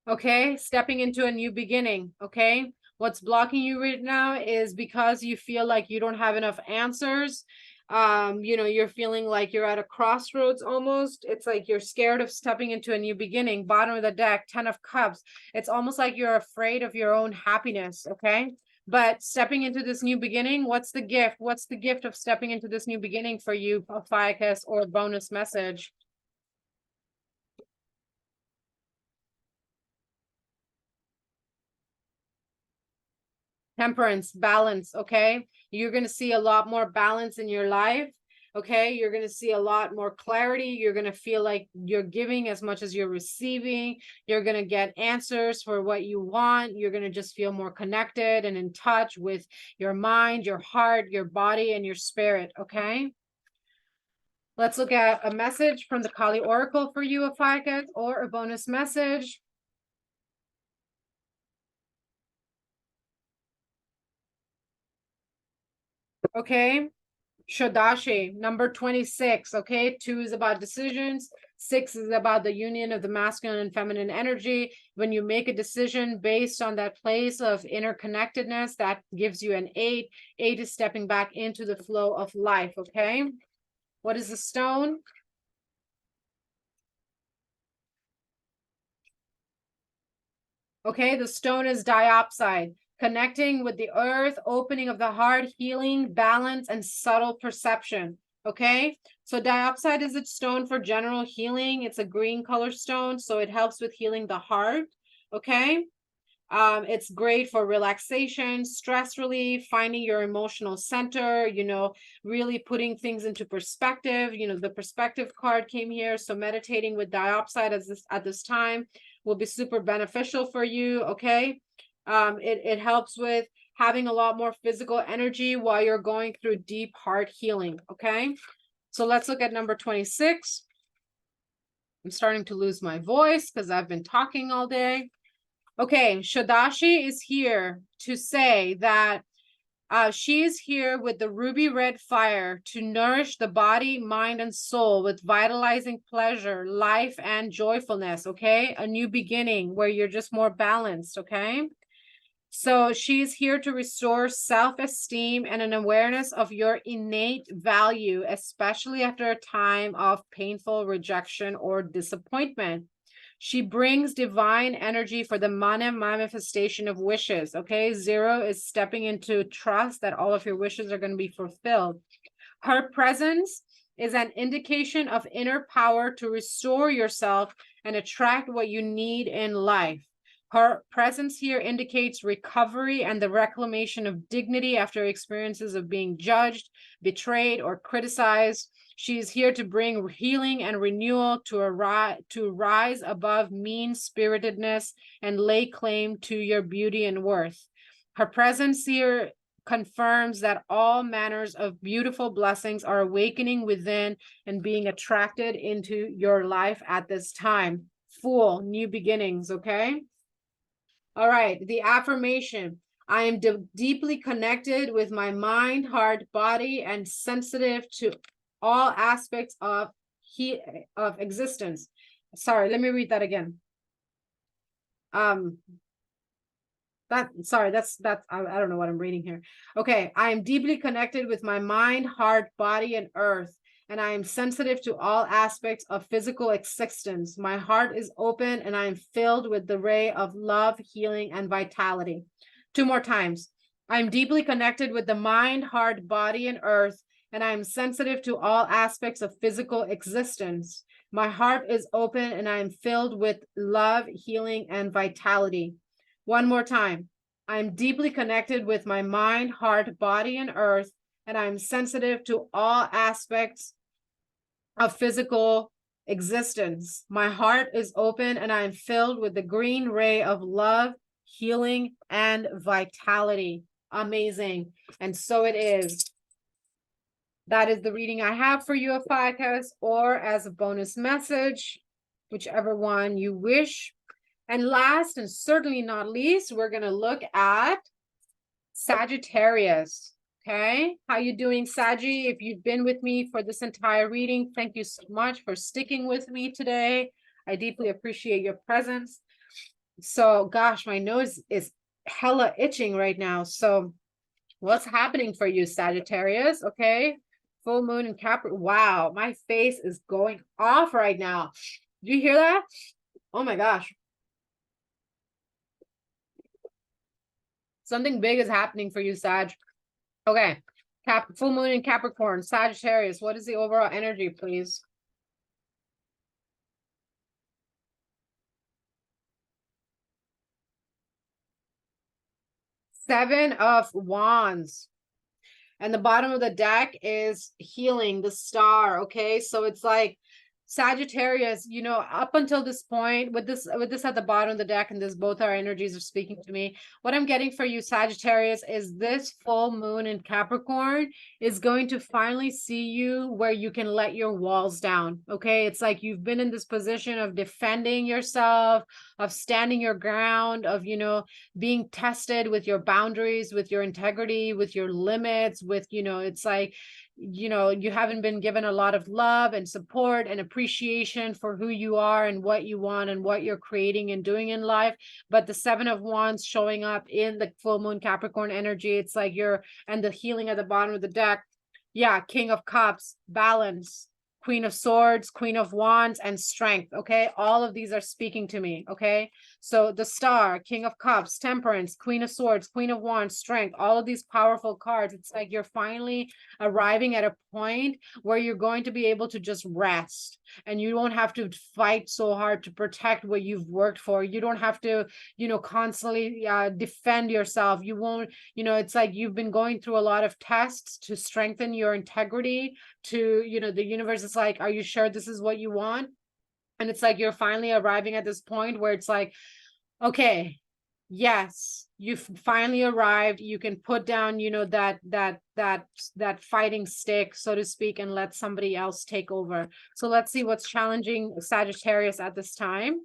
Speaker 1: Okay, stepping into a new beginning. Okay, what's blocking you right now is because you feel like you don't have enough answers. You know, you're feeling like you're at a crossroads almost. It's like you're scared of stepping into a new beginning. Bottom of the deck, 10 of Cups. It's almost like you're afraid of your own happiness. Okay, but stepping into this new beginning, what's the gift? What's the gift of stepping into this new beginning for you, Ophiuchus, or bonus message? Temperance, balance. Okay, you're going to see a lot more balance in your life. Okay, you're going to see a lot more clarity. You're going to feel like you're giving as much as you're receiving. You're going to get answers for what you want. You're going to just feel more connected and in touch with your mind, your heart, your body, and your spirit. Okay. Let's look at a message from the Kali Oracle for you, Ophiuchus, or a bonus message. Okay. Shodashi, number 26. Okay. 2 is about decisions. 6 is about the union of the masculine and feminine energy. When you make a decision based on that place of interconnectedness, that gives you an 8. 8 is stepping back into the flow of life. Okay. What is the stone? Okay. The stone is diopside, connecting with the earth, opening of the heart, healing, balance, and subtle perception. Okay, so diopside is a stone for general healing. It's a green color stone, so it helps with healing the heart. Okay, it's great for relaxation, stress relief, finding your emotional center, really putting things into perspective. The perspective card came here, so meditating with diopside at this time will be super beneficial for you. Okay, it helps with having a lot more physical energy while you're going through deep heart healing. Okay, so let's look at number 26. I'm starting to lose my voice because I've been talking all day. Okay, Shodashi is here to say that she is here with the ruby red fire to nourish the body, mind, and soul with vitalizing pleasure, life, and joyfulness. Okay, a new beginning where you're just more balanced. Okay, so she's here to restore self-esteem and an awareness of your innate value, especially after a time of painful rejection or disappointment. She brings divine energy for the manifestation of wishes. Okay, 0 is stepping into trust that all of your wishes are going to be fulfilled. Her presence is an indication of inner power to restore yourself and attract what you need in life. Her presence here indicates recovery and the reclamation of dignity after experiences of being judged, betrayed, or criticized. She is here to bring healing and renewal to rise above mean-spiritedness and lay claim to your beauty and worth. Her presence here confirms that all manners of beautiful blessings are awakening within and being attracted into your life at this time. Fool, new beginnings. Okay. All right, the affirmation. I am deeply connected with my mind, heart, body, and sensitive to all aspects of existence. Sorry, let me read that again. That's I don't know what I'm reading here. Okay, I am deeply connected with my mind, heart, body, and earth, and I am sensitive to all aspects of physical existence. My heart is open and I am filled with the ray of love, healing, and vitality. 2 more times. I'm deeply connected with the mind, heart, body, and earth, and I am sensitive to all aspects of physical existence. My heart is open and I am filled with love, healing, and vitality. 1 more time. I'm deeply connected with my mind, heart, body, and earth, and I'm sensitive to all aspects of physical existence. My heart is open and I'm filled with the green ray of love, healing, and vitality. Amazing. And so it is. That is the reading I have for you, Ophiuchus, or as a bonus message, whichever one you wish. And last and certainly not least, we're going to look at Sagittarius. Okay, how you doing, Saggy? If you've been with me for this entire reading, thank you so much for sticking with me today. I deeply appreciate your presence. So, gosh, my nose is hella itching right now. So, what's happening for you, Sagittarius? Okay, full moon in Capricorn. Wow, my face is going off right now. Do you hear that? Oh my gosh. Something big is happening for you, Sag. Okay. Full moon in Capricorn, Sagittarius. What is the overall energy, please? Seven of Wands. And the bottom of the deck is healing, the star. Okay, so it's like Sagittarius, you know, up until this point, with this at the bottom of the deck, and this both our energies are speaking to me. What I'm getting for you, Sagittarius, is this full moon in Capricorn is going to finally see you where you can let your walls down. Okay, it's like you've been in this position of defending yourself, of standing your ground, of, you know, being tested with your boundaries, with your integrity, with your limits, with, you know, it's like, you know, you haven't been given a lot of love and support and appreciation for who you are and what you want and what you're creating and doing in life. But the 7 of Wands showing up in the full moon Capricorn energy, it's like you're, and the healing at the bottom of the deck. Yeah, King of Cups, balance, Queen of Swords, Queen of Wands, and strength. Okay, all of these are speaking to me. Okay, so the Star, King of Cups, Temperance, Queen of Swords, Queen of Wands, strength, all of these powerful cards. It's like you're finally arriving at a point where you're going to be able to just rest, and you don't have to fight so hard to protect what you've worked for. You don't have to, you know, constantly defend yourself. You won't, you know, it's like you've been going through a lot of tests to strengthen your integrity, to, you know, the universe is like, are you sure this is what you want? And it's like you're finally arriving at this point where it's like, okay, yes, you've finally arrived. You can put down, you know, that fighting stick, so to speak, and let somebody else take over. So let's see what's challenging Sagittarius at this time.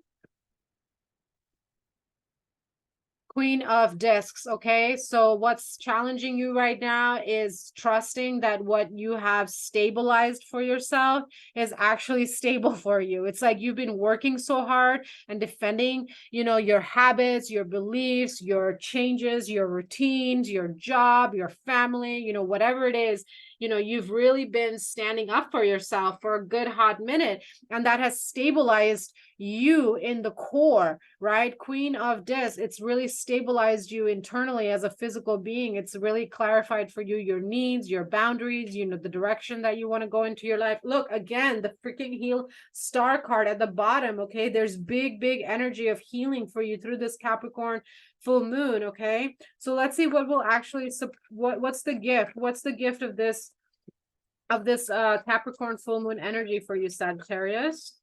Speaker 1: Queen of Discs. Okay, so what's challenging you right now is trusting that what you have stabilized for yourself is actually stable for you. It's like you've been working so hard and defending, you know, your habits, your beliefs, your changes, your routines, your job, your family, you know, whatever it is, you know, you've really been standing up for yourself for a good hot minute, and that has stabilized you in the core, right? Queen of Discs, it's really stabilized you internally as a physical being. It's really clarified for you your needs, your boundaries, you know, the direction that you want to go into your life. Look, again, the freaking heal star card at the bottom. Okay, there's big energy of healing for you through this Capricorn full moon. Okay, so let's see what will actually what's the gift of this Capricorn full moon energy for you, Sagittarius.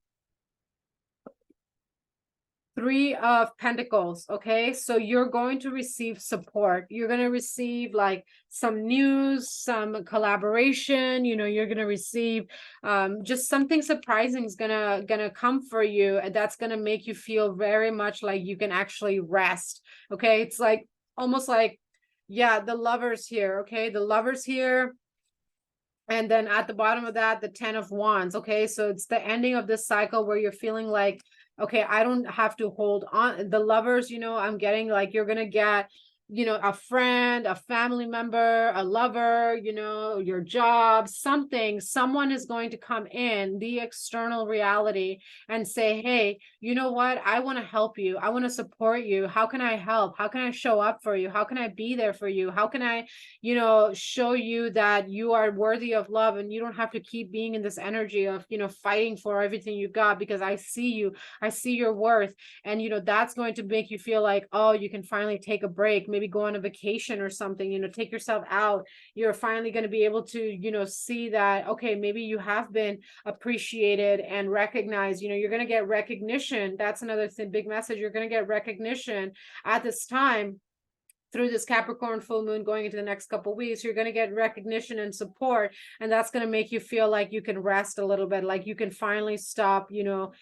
Speaker 1: 3 of Pentacles. Okay, so you're going to receive support. You're going to receive like some news, some collaboration, you know, you're going to receive just something surprising is gonna come for you, and that's going to make you feel very much like you can actually rest. Okay, it's like almost like, yeah, the Lovers here. Okay, the Lovers here. And then at the bottom of that, the 10 of Wands. Okay, so it's the ending of this cycle where you're feeling like, okay, I don't have to hold on. The Lovers, you know, I'm getting like you're gonna get, you know, a friend, a family member, a lover, you know, your job, something, someone is going to come in the external reality and say, hey, you know what? I want to help you. I want to support you. How can I help? How can I show up for you? How can I be there for you? How can I, you know, show you that you are worthy of love, and you don't have to keep being in this energy of, you know, fighting for everything you got, because I see you, I see your worth. And, you know, that's going to make you feel like, oh, you can finally take a break, maybe go on a vacation or something, you know, take yourself out. You're finally going to be able to, you know, see that, okay, maybe you have been appreciated and recognized. You know, you're going to get recognition. That's another big message. You're going to get recognition at this time through this Capricorn full moon going into the next couple of weeks. You're going to get recognition and support, and that's going to make you feel like you can rest a little bit, like you can finally stop, you know,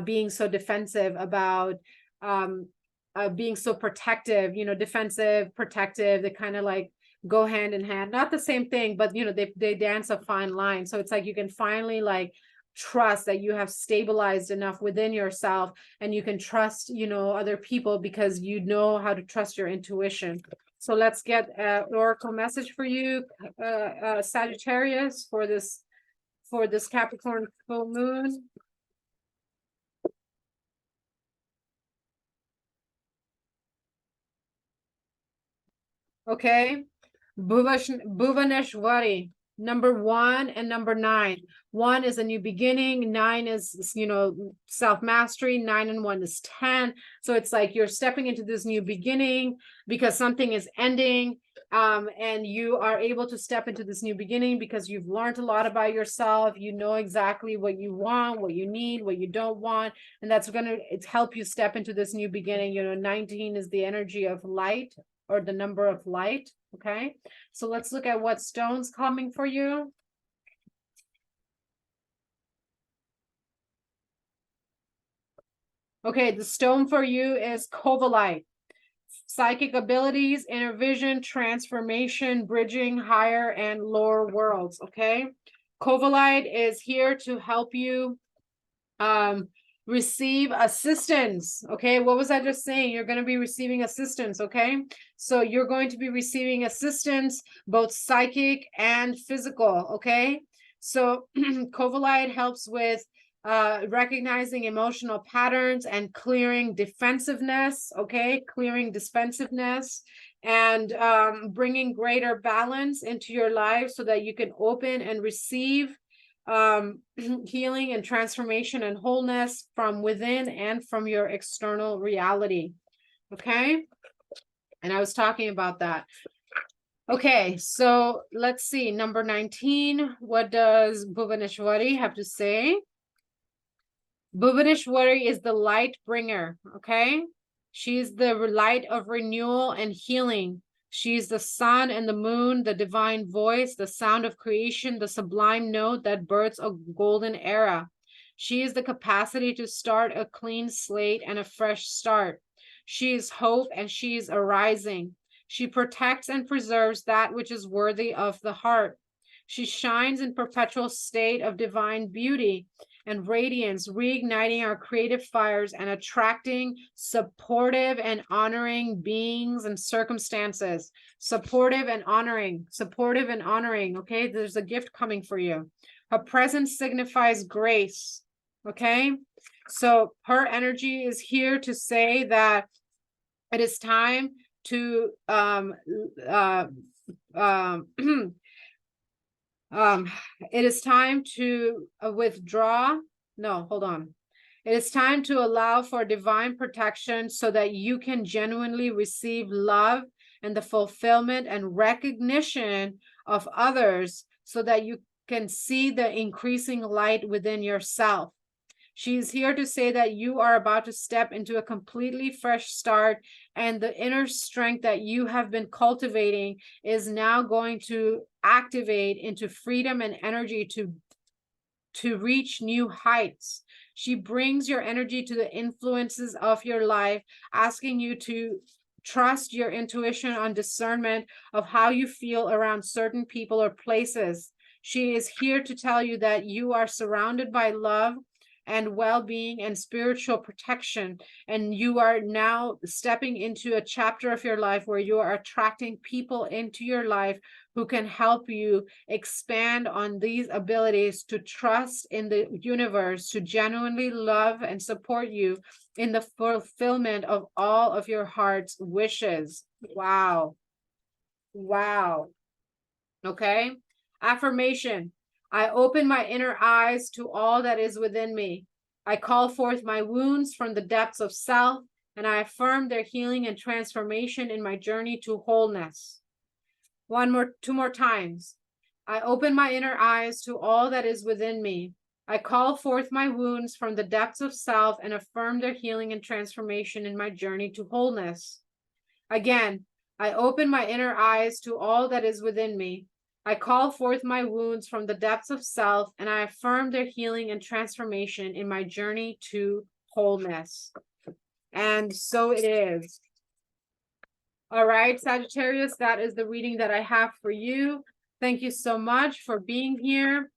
Speaker 1: being so defensive about being so protective, you know, defensive, protective. They kind of like go hand in hand, not the same thing, but, you know, they dance a fine line. So it's like you can finally like trust that you have stabilized enough within yourself, and you can trust, you know, other people because you know how to trust your intuition. So let's get an oracle message for you, Sagittarius, for this Capricorn full moon. Okay, Bhuvaneshwari, number 1 and number 9. 1 is a new beginning, 9 is, you know, self-mastery, 9 and 1 is 10. So it's like you're stepping into this new beginning because something is ending. and you are able to step into this new beginning because you've learned a lot about yourself. You know exactly what you want, what you need, what you don't want, and that's going to help you step into this new beginning. 19 is the energy of light, or the number of light. Okay, so let's look at what stone's coming for you. Okay, the stone for you is Covalite. Psychic abilities, inner vision, transformation, bridging higher and lower worlds. Okay, Covalite is here to help you receive assistance. Okay, what was I just saying? You're going to be receiving assistance. Okay, so you're going to be receiving assistance, both psychic and physical. Okay, so Covalite helps with recognizing emotional patterns and clearing defensiveness. Okay, clearing defensiveness and bringing greater balance into your life so that you can open and receive healing and transformation and wholeness from within and from your external reality. Okay, and I was talking about that. Okay, so let's see, number 19. What does Bhuvaneshwari have to say? Bhuvaneshwari is the light bringer. Okay, she's the light of renewal and healing. She's the sun and the moon, the divine voice, the sound of creation, the sublime note that births a golden era. She is the capacity to start a clean slate and a fresh start. She is hope and she is arising. She protects and preserves that which is worthy of the heart. She shines in perpetual state of divine beauty and radiance, reigniting our creative fires and attracting supportive and honoring beings and circumstances. Supportive and honoring. Okay, there's a gift coming for you. Her presence signifies grace. Okay, so her energy is here to say that it is time to it is time to withdraw. No, hold on. It is time to allow for divine protection so that you can genuinely receive love and the fulfillment and recognition of others so that you can see the increasing light within yourself. She's here to say that you are about to step into a completely fresh start, and the inner strength that you have been cultivating is now going to activate into freedom and energy to reach new heights. She brings your energy to the influences of your life, asking you to trust your intuition on discernment of how you feel around certain people or places. She is here to tell you that you are surrounded by love and well-being and spiritual protection, and you are now stepping into a chapter of your life where you are attracting people into your life who can help you expand on these abilities to trust in the universe, to genuinely love and support you in the fulfillment of all of your heart's wishes. Wow. Okay, affirmation. I open my inner eyes to all that is within me. I call forth my wounds from the depths of self, and I affirm their healing and transformation in my journey to wholeness. Two more times. I open my inner eyes to all that is within me. I call forth my wounds from the depths of self and affirm their healing and transformation in my journey to wholeness. Again, I open my inner eyes to all that is within me. I call forth my wounds from the depths of self, and I affirm their healing and transformation in my journey to wholeness. And so it is. All right, Sagittarius, that is the reading that I have for you. Thank you so much for being here.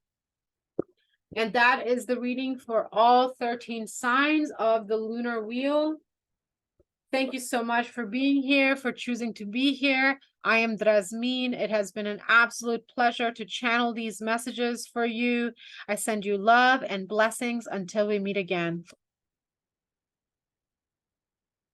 Speaker 1: And that is the reading for all 13 signs of the lunar wheel. Thank you so much for being here, for choosing to be here. I am Drasmin. It has been an absolute pleasure to channel these messages for you. I send you love and blessings until we meet again.